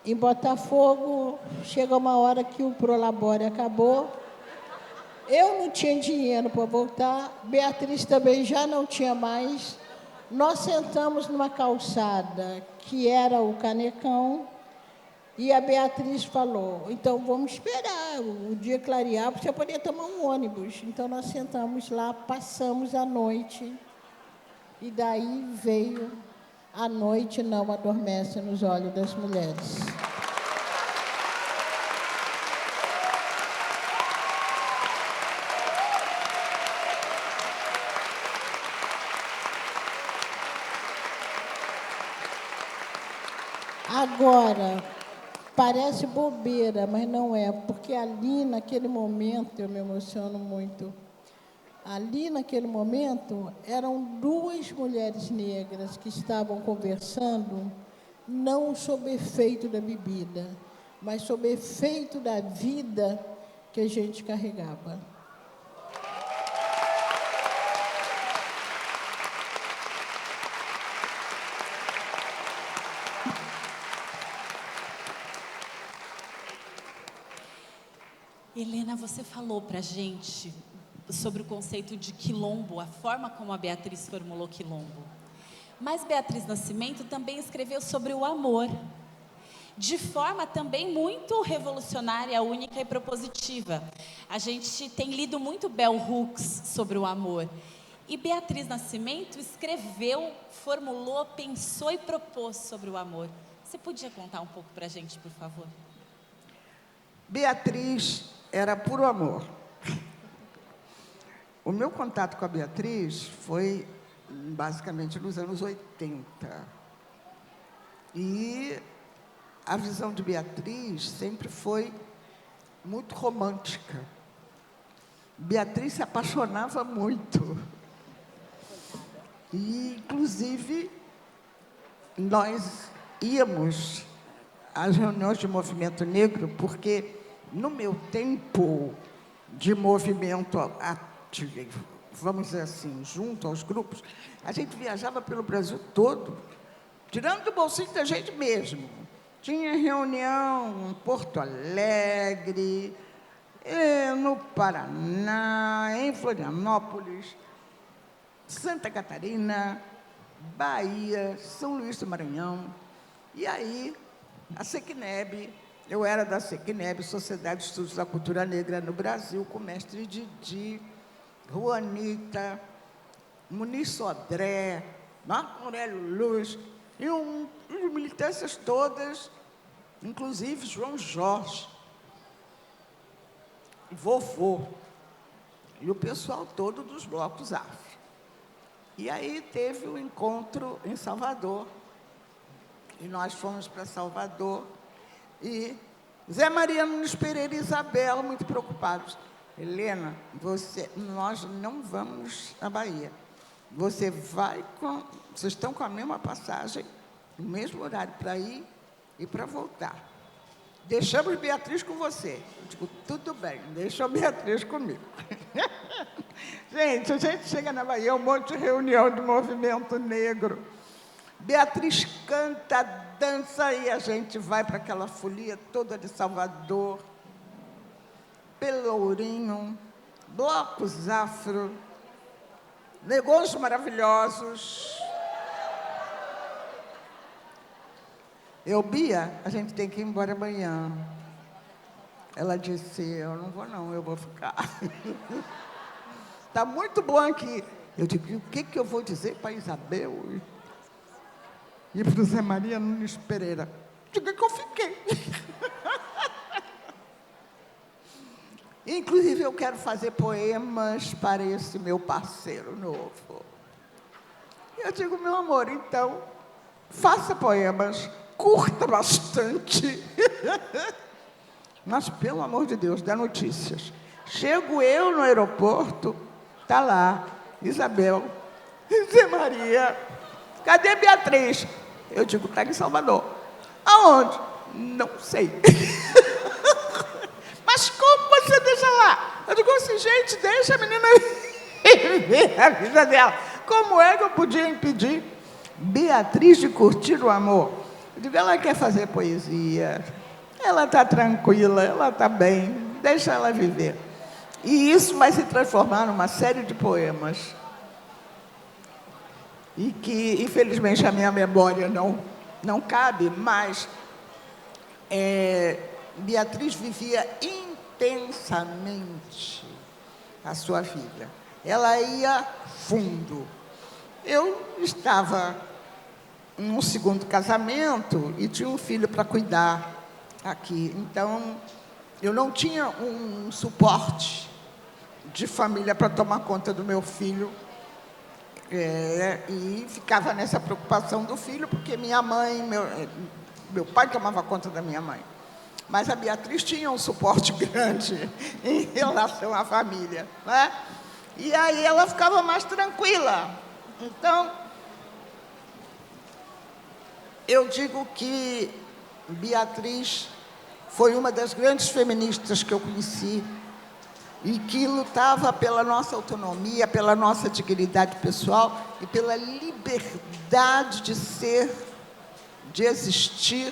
em Botafogo, chegou uma hora que o Prolabore acabou. Eu não tinha dinheiro para voltar, Beatriz também já não tinha mais. Nós sentamos numa calçada que era o Canecão, e a Beatriz falou, então vamos esperar o dia clarear para você poder tomar um ônibus. Então nós sentamos lá, passamos a noite, e daí veio A Noite Não Adormece nos Olhos das Mulheres. Agora, parece bobeira, mas não é, porque ali, naquele momento, eu me emociono muito, ali, naquele momento, eram duas mulheres negras que estavam conversando, não sob efeito da bebida, mas sob efeito da vida que a gente carregava. Helena, você falou para a gente sobre o conceito de quilombo, a forma como a Beatriz formulou quilombo. Mas Beatriz Nascimento também escreveu sobre o amor, de forma também muito revolucionária, única e propositiva. A gente tem lido muito Bell Hooks sobre o amor. E Beatriz Nascimento escreveu, formulou, pensou e propôs sobre o amor. Você podia contar um pouco para a gente, por favor? Beatriz era puro amor. O meu contato com a Beatriz foi basicamente nos anos 80. E a visão de Beatriz sempre foi muito romântica. Beatriz se apaixonava muito. E, inclusive, nós íamos às reuniões de movimento negro, porque, no meu tempo de movimento vamos dizer assim, junto aos grupos, a gente viajava pelo Brasil todo, tirando do bolsinho da gente mesmo. Tinha reunião em Porto Alegre, no Paraná, em Florianópolis, Santa Catarina, Bahia, São Luís do Maranhão. E aí, a SECNEB, eu era da SECNEB, Sociedade de Estudos da Cultura Negra no Brasil, com o mestre Didi, Juanita, Muniz Sodré, Marco Aurélio Luz, e militâncias todas, inclusive João Jorge, Vovô, e o pessoal todo dos blocos afro. E aí teve um encontro em Salvador, e nós fomos para Salvador, e Zé Maria Nunes Pereira e Isabela, muito preocupados. Helena, nós não vamos à Bahia. Vocês estão com a mesma passagem, no mesmo horário para ir e para voltar. Deixamos Beatriz com você. Eu digo, tudo bem, deixa a Beatriz comigo. Gente, a gente chega na Bahia, um monte de reunião do movimento negro. Beatriz canta, dança, e a gente vai para aquela folia toda de Salvador, Pelourinho, blocos afro, negões maravilhosos. Bia, a gente tem que ir embora amanhã. Ela disse, eu não vou não, eu vou ficar. Está muito bom aqui. Eu digo, o que eu vou dizer para Isabel e para o Zé Maria Nunes Pereira? Diga que eu fiquei. Inclusive, eu quero fazer poemas para esse meu parceiro novo. Eu digo, meu amor, então, faça poemas, curta bastante. Mas, pelo amor de Deus, dá notícias. Chego eu no aeroporto, está lá, Isabel, Zé Maria, cadê Beatriz? Eu digo, está em Salvador. Aonde? Não sei. Mas como você deixa lá? Eu digo assim, gente, deixa a menina viver a vida dela. Como é que eu podia impedir Beatriz de curtir o amor? Eu digo, ela quer fazer poesia, ela está tranquila, ela está bem, deixa ela viver. E isso vai se transformar numa série de poemas. E que, infelizmente, a minha memória não cabe, mas Beatriz vivia intensamente a sua vida. Ela ia fundo. Eu estava em um segundo casamento e tinha um filho para cuidar aqui. Então, eu não tinha um suporte de família para tomar conta do meu filho. E ficava nessa preocupação do filho, porque minha mãe, meu pai tomava conta da minha mãe. Mas a Beatriz tinha um suporte grande em relação à família, né? E aí ela ficava mais tranquila. Então, eu digo que Beatriz foi uma das grandes feministas que eu conheci e que lutava pela nossa autonomia, pela nossa dignidade pessoal e pela liberdade de ser, de existir,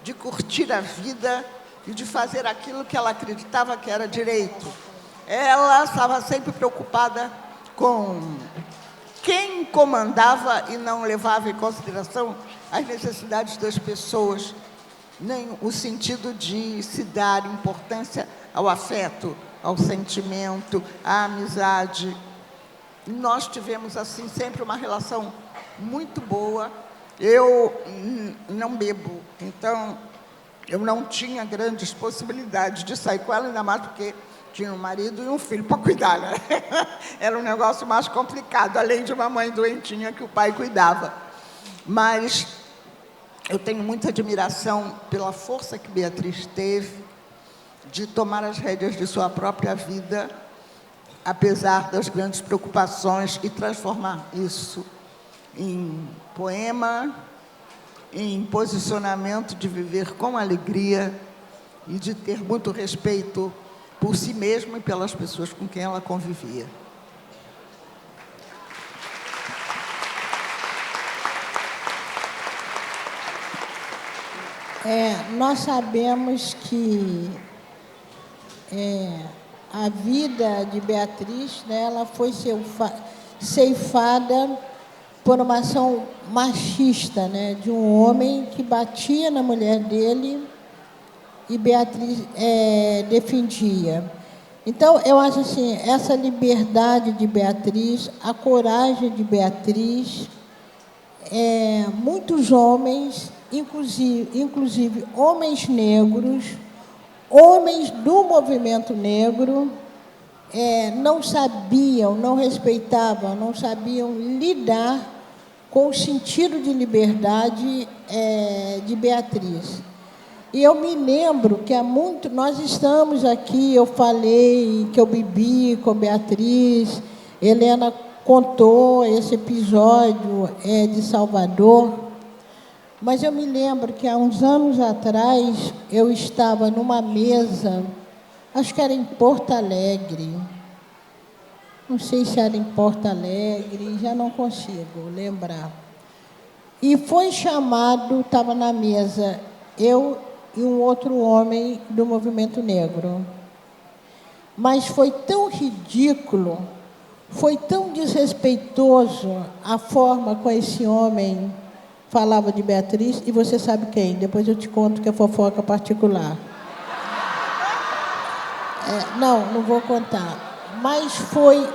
de curtir a vida e de fazer aquilo que ela acreditava que era direito. Ela estava sempre preocupada com quem comandava e não levava em consideração as necessidades das pessoas, nem o sentido de se dar importância ao afeto, ao sentimento, à amizade. Nós tivemos, assim, sempre uma relação muito boa. Eu não bebo, então eu não tinha grandes possibilidades de sair com ela, ainda mais porque tinha um marido e um filho para cuidar, né? Era um negócio mais complicado, além de uma mãe doentinha que o pai cuidava. Mas eu tenho muita admiração pela força que Beatriz teve de tomar as rédeas de sua própria vida, apesar das grandes preocupações, e transformar isso em poema, em posicionamento de viver com alegria e de ter muito respeito por si mesma e pelas pessoas com quem ela convivia. Nós sabemos que a vida de Beatriz, né, ela foi ceifada por uma ação machista, né, de um homem que batia na mulher dele e Beatriz defendia. Então, eu acho assim, essa liberdade de Beatriz, a coragem de Beatriz, muitos homens, inclusive homens negros, homens do movimento negro, não sabiam, não respeitavam, não sabiam lidar com o sentido de liberdade de Beatriz. E eu me lembro que nós estamos aqui, eu falei que eu bebi com Beatriz, Helena contou esse episódio de Salvador, mas eu me lembro que há uns anos atrás eu estava numa mesa, acho que era em Porto Alegre, não sei se era em Porto Alegre, já não consigo lembrar. E foi chamado, estava na mesa, eu e um outro homem do movimento negro. Mas foi tão ridículo, foi tão desrespeitoso a forma como esse homem falava de Beatriz, e você sabe quem? Depois eu te conto que é fofoca particular. Não vou contar. Mas foi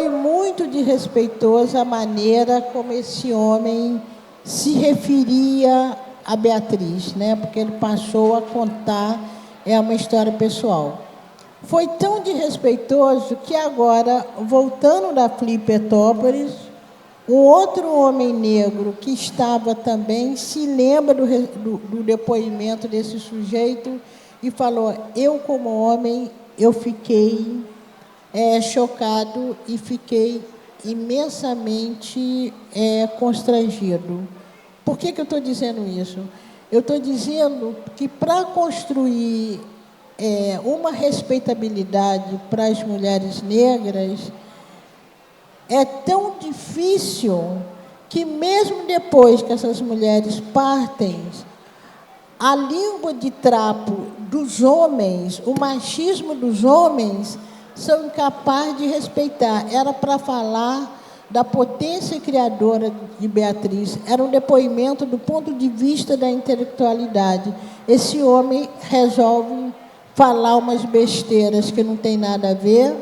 muito desrespeitoso a maneira como esse homem se referia a Beatriz, né? Porque ele passou a contar uma história pessoal. Foi tão desrespeitoso que agora, voltando da Flipetópolis, um outro homem negro que estava também se lembra do depoimento desse sujeito e falou: eu, como homem, eu fiquei chocado e fiquei imensamente constrangido. Por que eu estou dizendo isso? Eu estou dizendo que, para construir uma respeitabilidade para as mulheres negras, é tão difícil que, mesmo depois que essas mulheres partem, a língua de trapo dos homens, o machismo dos homens, são incapazes de respeitar. Era para falar da potência criadora de Beatriz, era um depoimento do ponto de vista da intelectualidade. Esse homem resolve falar umas besteiras que não tem nada a ver,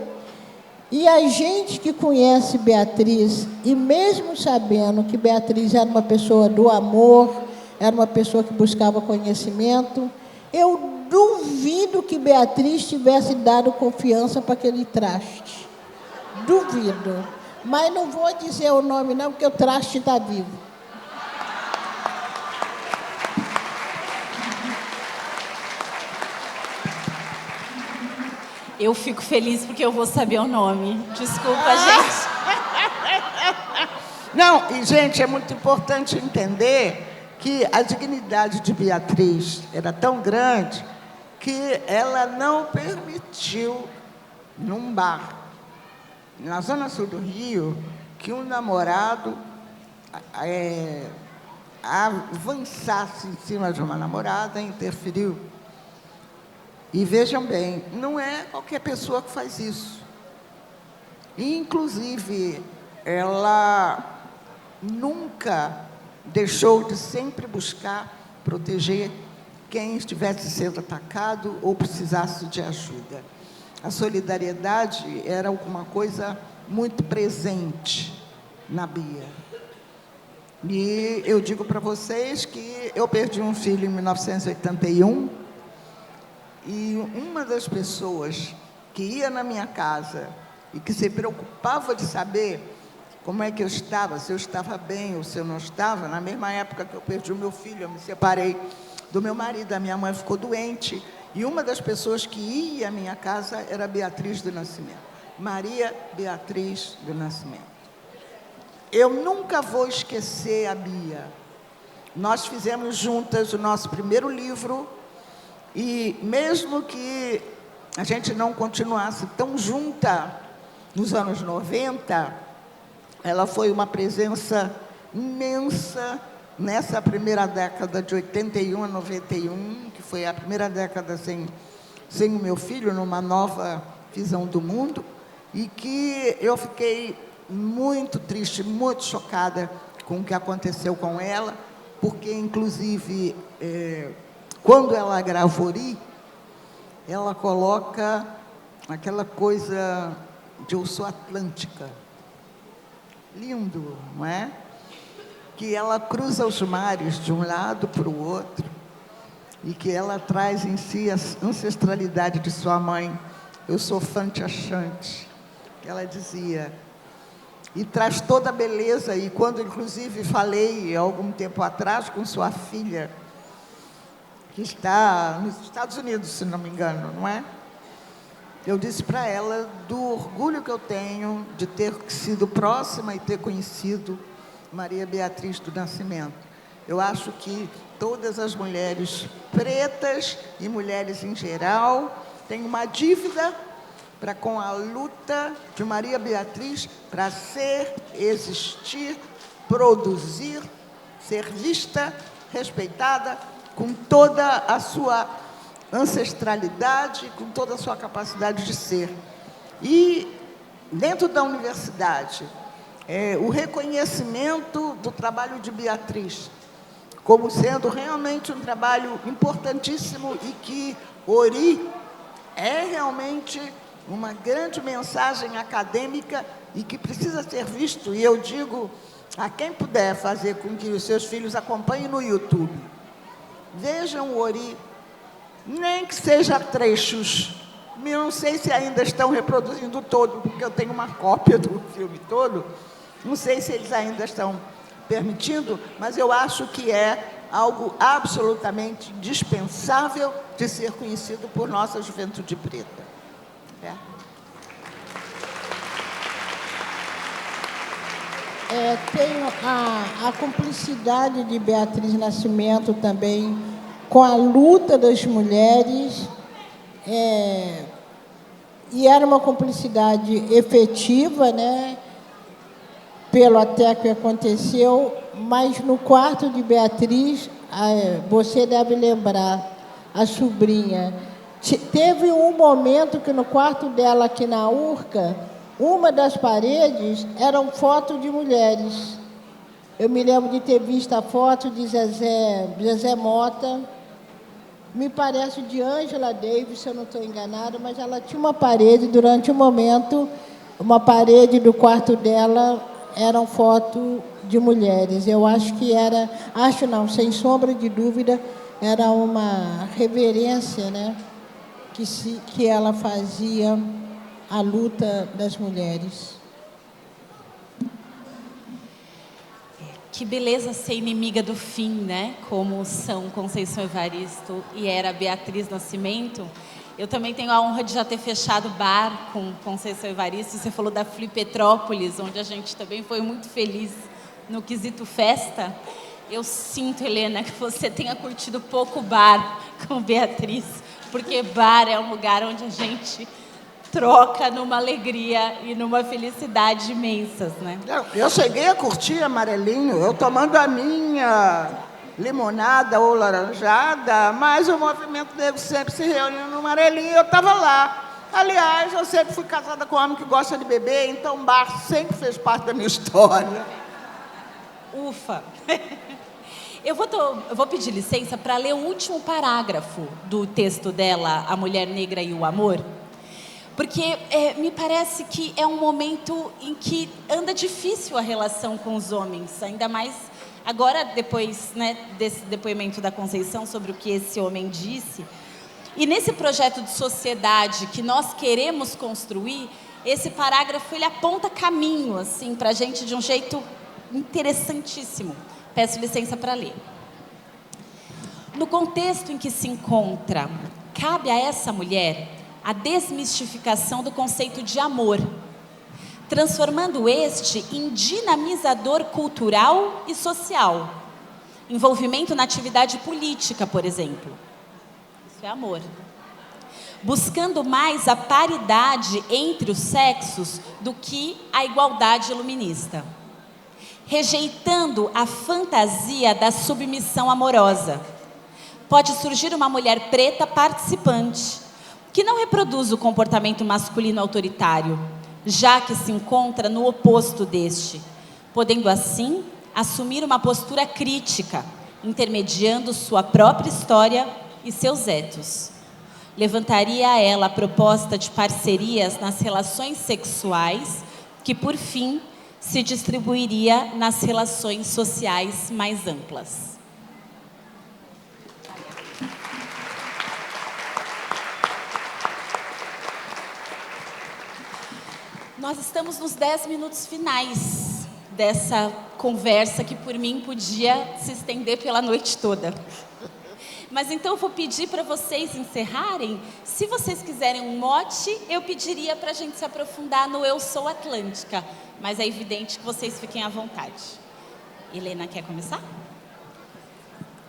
e a gente que conhece Beatriz, e mesmo sabendo que Beatriz era uma pessoa do amor, era uma pessoa que buscava conhecimento, eu duvido que Beatriz tivesse dado confiança para aquele traste. Duvido. Mas não vou dizer o nome, não, porque o traste está vivo. Eu fico feliz porque eu vou saber o nome. Desculpa, gente. Não, e, gente, é muito importante entender que a dignidade de Beatriz era tão grande que ela não permitiu, num bar, na Zona Sul do Rio, que um namorado avançasse em cima de uma namorada, interferiu. E vejam bem, não é qualquer pessoa que faz isso. Inclusive, ela nunca deixou de sempre buscar proteger quem estivesse sendo atacado ou precisasse de ajuda. A solidariedade era alguma coisa muito presente na Bia. E eu digo para vocês que eu perdi um filho em 1981, e uma das pessoas que ia na minha casa e que se preocupava de saber como é que eu estava, se eu estava bem ou se eu não estava, na mesma época que eu perdi o meu filho, eu me separei do meu marido, a minha mãe ficou doente, e uma das pessoas que ia à minha casa era Beatriz do Nascimento, Maria Beatriz do Nascimento. Eu nunca vou esquecer a Bia. Nós fizemos juntas o nosso primeiro livro, e mesmo que a gente não continuasse tão junta nos anos 90, ela foi uma presença imensa nessa primeira década de 81 a 91, que foi a primeira década sem o meu filho, numa nova visão do mundo, e que eu fiquei muito triste, muito chocada com o que aconteceu com ela, porque, inclusive, quando ela grava Ori, ela coloca aquela coisa de eu sou atlântica. Lindo, não é? Que ela cruza os mares de um lado para o outro e que ela traz em si a ancestralidade de sua mãe. Eu sou Fanti-Achante, ela dizia, e traz toda a beleza. E quando, inclusive, falei, há algum tempo atrás, com sua filha, que está nos Estados Unidos, se não me engano, não é? Eu disse para ela do orgulho que eu tenho de ter sido próxima e ter conhecido Maria Beatriz do Nascimento. Eu acho que todas as mulheres pretas e mulheres em geral têm uma dívida para com a luta de Maria Beatriz para ser, existir, produzir, ser vista, respeitada, com toda a sua ancestralidade, com toda a sua capacidade de ser. E, dentro da universidade, o reconhecimento do trabalho de Beatriz como sendo realmente um trabalho importantíssimo e que Ori é realmente uma grande mensagem acadêmica e que precisa ser visto. E eu digo a quem puder fazer com que os seus filhos acompanhem no YouTube, vejam o Ori, nem que seja trechos. Eu não sei se ainda estão reproduzindo todo, porque eu tenho uma cópia do filme todo. Não sei se eles ainda estão permitindo, mas eu acho que é algo absolutamente indispensável de ser conhecido por nossa juventude preta. Tenho a cumplicidade de Beatriz Nascimento também com a luta das mulheres, e era uma cumplicidade efetiva, né, pelo até que aconteceu, mas no quarto de Beatriz, você deve lembrar, a sobrinha, teve um momento que no quarto dela aqui na Urca, uma das paredes eram fotos de mulheres. Eu me lembro de ter visto a foto de Zezé Mota, me parece de Angela Davis, se eu não estou enganada, mas ela tinha uma parede, durante um momento, uma parede do quarto dela eram fotos de mulheres. Eu acho que era, sem sombra de dúvida, era uma reverência, né, que ela fazia à luta das mulheres. Que beleza ser inimiga do fim, né? Como são Conceição Evaristo e era Beatriz Nascimento. Eu também tenho a honra de já ter fechado bar com Conceição Evaristo. Você falou da Flipetrópolis, onde a gente também foi muito feliz no quesito festa. Eu sinto, Helena, que você tenha curtido pouco bar com Beatriz, porque bar é um lugar onde a gente troca numa alegria e numa felicidade imensas, né? Eu cheguei a curtir Amarelinho, eu tomando a minha limonada ou laranjada, mas o movimento negro sempre se reuniu no Amarelinho, eu estava lá. Aliás, eu sempre fui casada com um homem que gosta de beber, então bar sempre fez parte da minha história. Ufa! Eu vou pedir licença para ler o último parágrafo do texto dela, A Mulher Negra e o Amor, porque me parece que é um momento em que anda difícil a relação com os homens, ainda mais agora, depois, né, desse depoimento da Conceição sobre o que esse homem disse. E nesse projeto de sociedade que nós queremos construir, esse parágrafo ele aponta caminho assim, para a gente de um jeito interessantíssimo. Peço licença para ler. No contexto em que se encontra, cabe a essa mulher a desmistificação do conceito de amor, transformando este em dinamizador cultural e social. Envolvimento na atividade política, por exemplo. Isso é amor. Buscando mais a paridade entre os sexos do que a igualdade iluminista. rejeitando a fantasia da submissão amorosa. Pode surgir uma mulher preta participante, que não reproduz o comportamento masculino autoritário, já que se encontra no oposto deste, podendo assim assumir uma postura crítica, intermediando sua própria história e seus etos. Levantaria a ela a proposta de parcerias nas relações sexuais, que, por fim, se distribuiria nas relações sociais mais amplas. Nós estamos nos 10 minutos finais dessa conversa que, por mim, podia se estender pela noite toda. Mas então eu vou pedir para vocês encerrarem. Se vocês quiserem um mote, eu pediria para a gente se aprofundar no Eu Sou Atlântica. Mas é evidente que vocês fiquem à vontade. Helena, quer começar?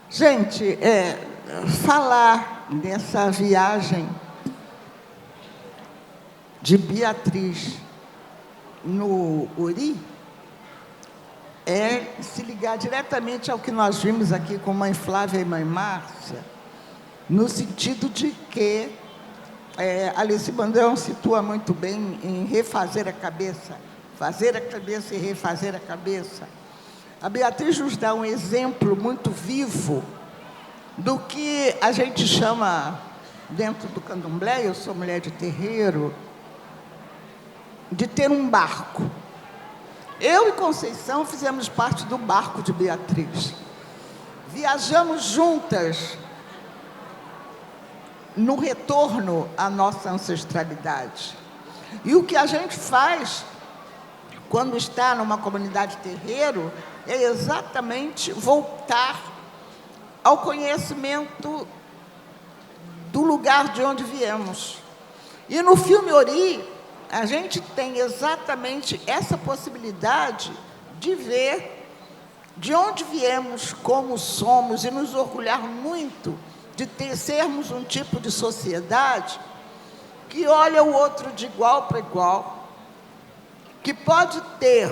Gente, falar dessa viagem de Beatriz no Uri é se ligar diretamente ao que nós vimos aqui com Mãe Flávia e Mãe Márcia, no sentido de que Alice Brandão situa muito bem em refazer a cabeça, fazer a cabeça e refazer a cabeça. A Beatriz nos dá um exemplo muito vivo do que a gente chama, dentro do candomblé, eu sou mulher de terreiro, de ter um barco. Eu e Conceição fizemos parte do barco de Beatriz. Viajamos juntas no retorno à nossa ancestralidade. E o que a gente faz quando está numa comunidade terreiro é exatamente voltar ao conhecimento do lugar de onde viemos. E no filme Ori, a gente tem exatamente essa possibilidade de ver de onde viemos, como somos, e nos orgulhar muito de sermos um tipo de sociedade que olha o outro de igual para igual, que pode ter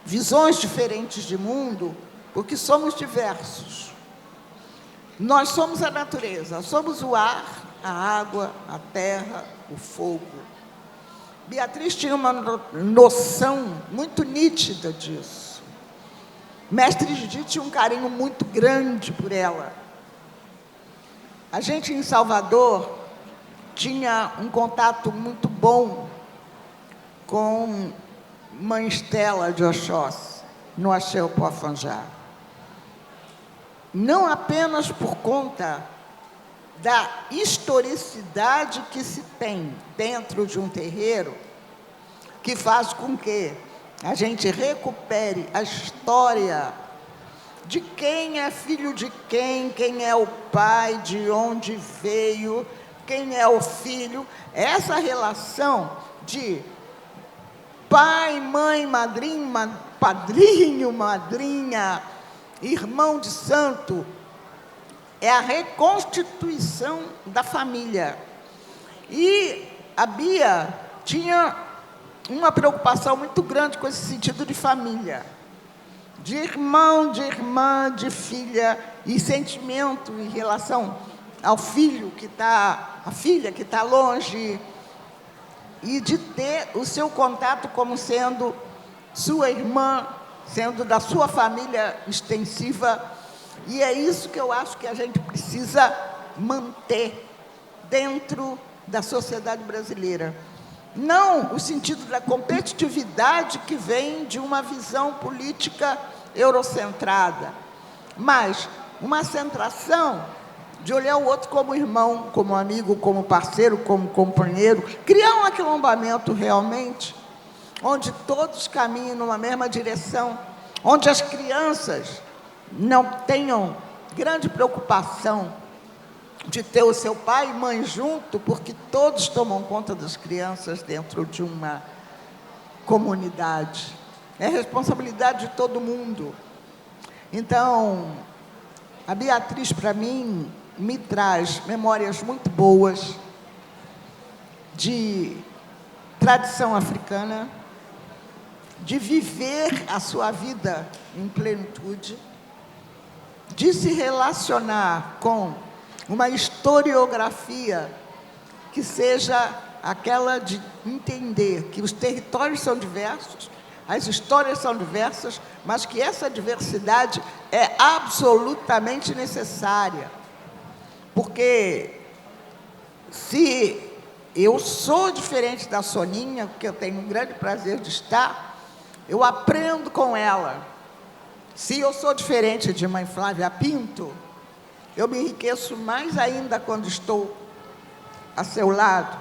visões diferentes de mundo, porque somos diversos. Nós somos a natureza, somos o ar, a água, a terra, o fogo. Beatriz tinha uma noção muito nítida disso. Mestre Didi tinha um carinho muito grande por ela. A gente, em Salvador, tinha um contato muito bom com Mãe Estela de Oxóssi, no Axé Poafanjá. Não apenas por conta da historicidade que se tem dentro de um terreiro, que faz com que a gente recupere a história de quem é filho de quem é o pai, de onde veio, quem é o filho. Essa relação de pai, mãe, madrinha, padrinho, madrinha, irmão de santo, é a reconstituição da família. E a Bia tinha uma preocupação muito grande com esse sentido de família, de irmão, de irmã, de filha, e sentimento em relação ao filho que está, a filha que está longe, e de ter o seu contato como sendo sua irmã, sendo da sua família extensiva. E é isso que eu acho que a gente precisa manter dentro da sociedade brasileira. Não o sentido da competitividade que vem de uma visão política eurocentrada, mas uma centração de olhar o outro como irmão, como amigo, como parceiro, como companheiro, criar um aquilombamento realmente, onde todos caminhem numa mesma direção, onde as crianças não tenham grande preocupação de ter o seu pai e mãe junto, porque todos tomam conta das crianças dentro de uma comunidade. É responsabilidade de todo mundo. Então, a Beatriz, para mim, me traz memórias muito boas de tradição africana, de viver a sua vida em plenitude, de se relacionar com uma historiografia que seja aquela de entender que os territórios são diversos, as histórias são diversas, mas que essa diversidade é absolutamente necessária. Porque se eu sou diferente da Soninha, porque eu tenho um grande prazer de estar, eu aprendo com ela. Se eu sou diferente de mãe Flávia Pinto, eu me enriqueço mais ainda quando estou a seu lado.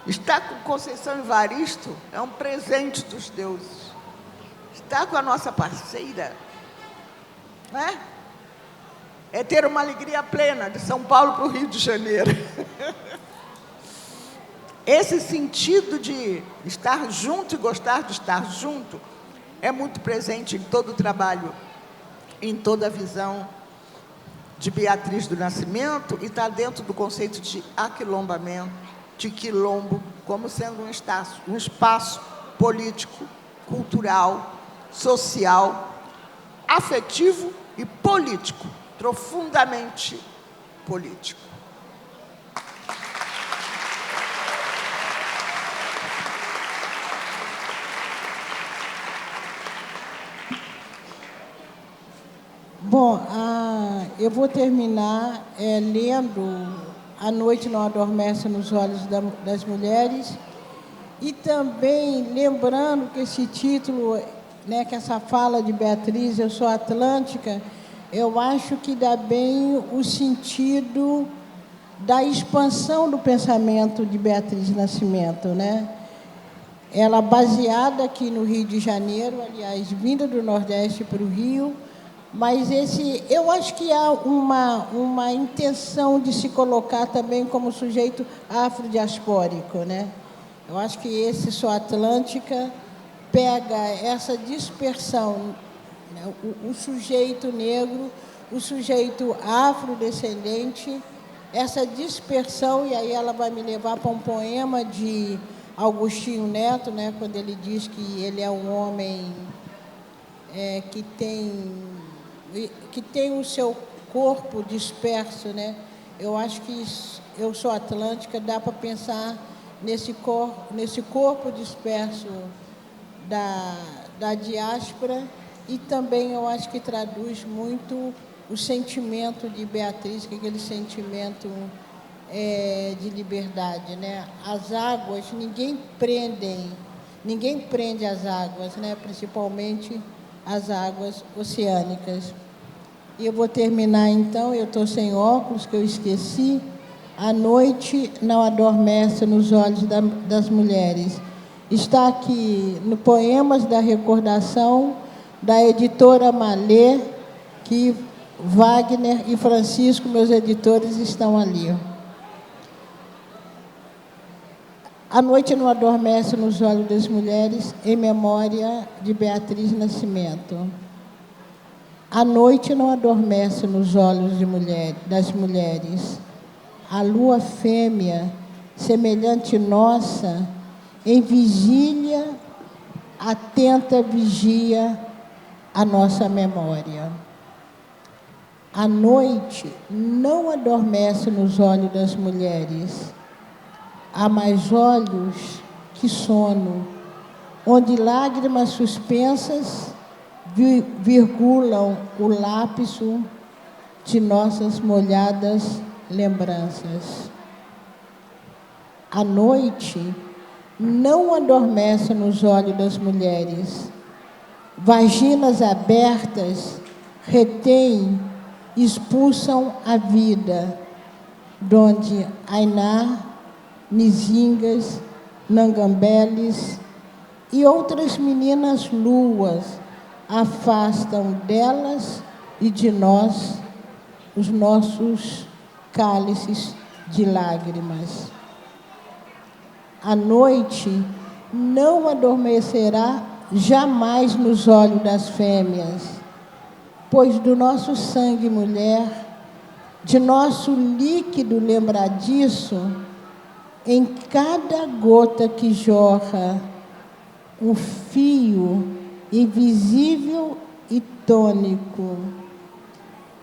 Estar com Conceição Evaristo é um presente dos deuses. Estar com a nossa parceira, né? É ter uma alegria plena de São Paulo para o Rio de Janeiro. Esse sentido de estar junto e gostar de estar junto é muito presente em todo o trabalho, em toda a visão de Beatriz do Nascimento, e está dentro do conceito de aquilombamento, de quilombo, como sendo um espaço político, cultural, social, afetivo e político, profundamente político. Bom, eu vou terminar lendo A Noite Não Adormece nos Olhos das Mulheres, e também lembrando que esse título, né, que essa fala de Beatriz, Eu Sou Atlântica, eu acho que dá bem o sentido da expansão do pensamento de Beatriz Nascimento, né? Ela baseada aqui no Rio de Janeiro, aliás, vinda do Nordeste para o Rio, mas eu acho que há uma intenção de se colocar também como sujeito afrodiaspórico, né? Eu acho que esse Sou Atlântica pega essa dispersão, né? O sujeito negro, o sujeito afrodescendente, essa dispersão, e aí ela vai me levar para um poema de Agostinho Neto, né? Quando ele diz que ele é um homem que tem o seu corpo disperso, né? Eu acho que Eu Sou Atlântica dá para pensar nesse corpo disperso da diáspora, e também eu acho que traduz muito o sentimento de Beatriz, que é aquele sentimento de liberdade, né? As águas, ninguém prende as águas, né? Principalmente as águas oceânicas. E eu vou terminar, então, eu estou sem óculos, que eu esqueci. A noite não adormece nos olhos das mulheres. Está aqui no Poemas da Recordação, da editora Malê, que Wagner e Francisco, meus editores, estão ali. A noite não adormece nos olhos das mulheres, em memória de Beatriz Nascimento. A noite não adormece nos olhos das mulheres. A lua fêmea, semelhante nossa, em vigília, atenta vigia a nossa memória. A noite não adormece nos olhos das mulheres. Há mais olhos que sono, onde lágrimas suspensas virgulam o lapso de nossas molhadas lembranças. A noite não adormece nos olhos das mulheres. Vaginas abertas retêm, expulsam a vida, donde Ainá, Nizingas, Nangambeles e outras meninas luas afastam delas e de nós os nossos cálices de lágrimas. A noite não adormecerá jamais nos olhos das fêmeas, pois do nosso sangue, mulher, de nosso líquido lembradiço, em cada gota que jorra, um fio invisível e tônico,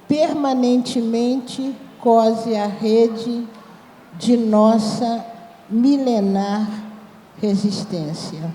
permanentemente cose a rede de nossa milenar resistência.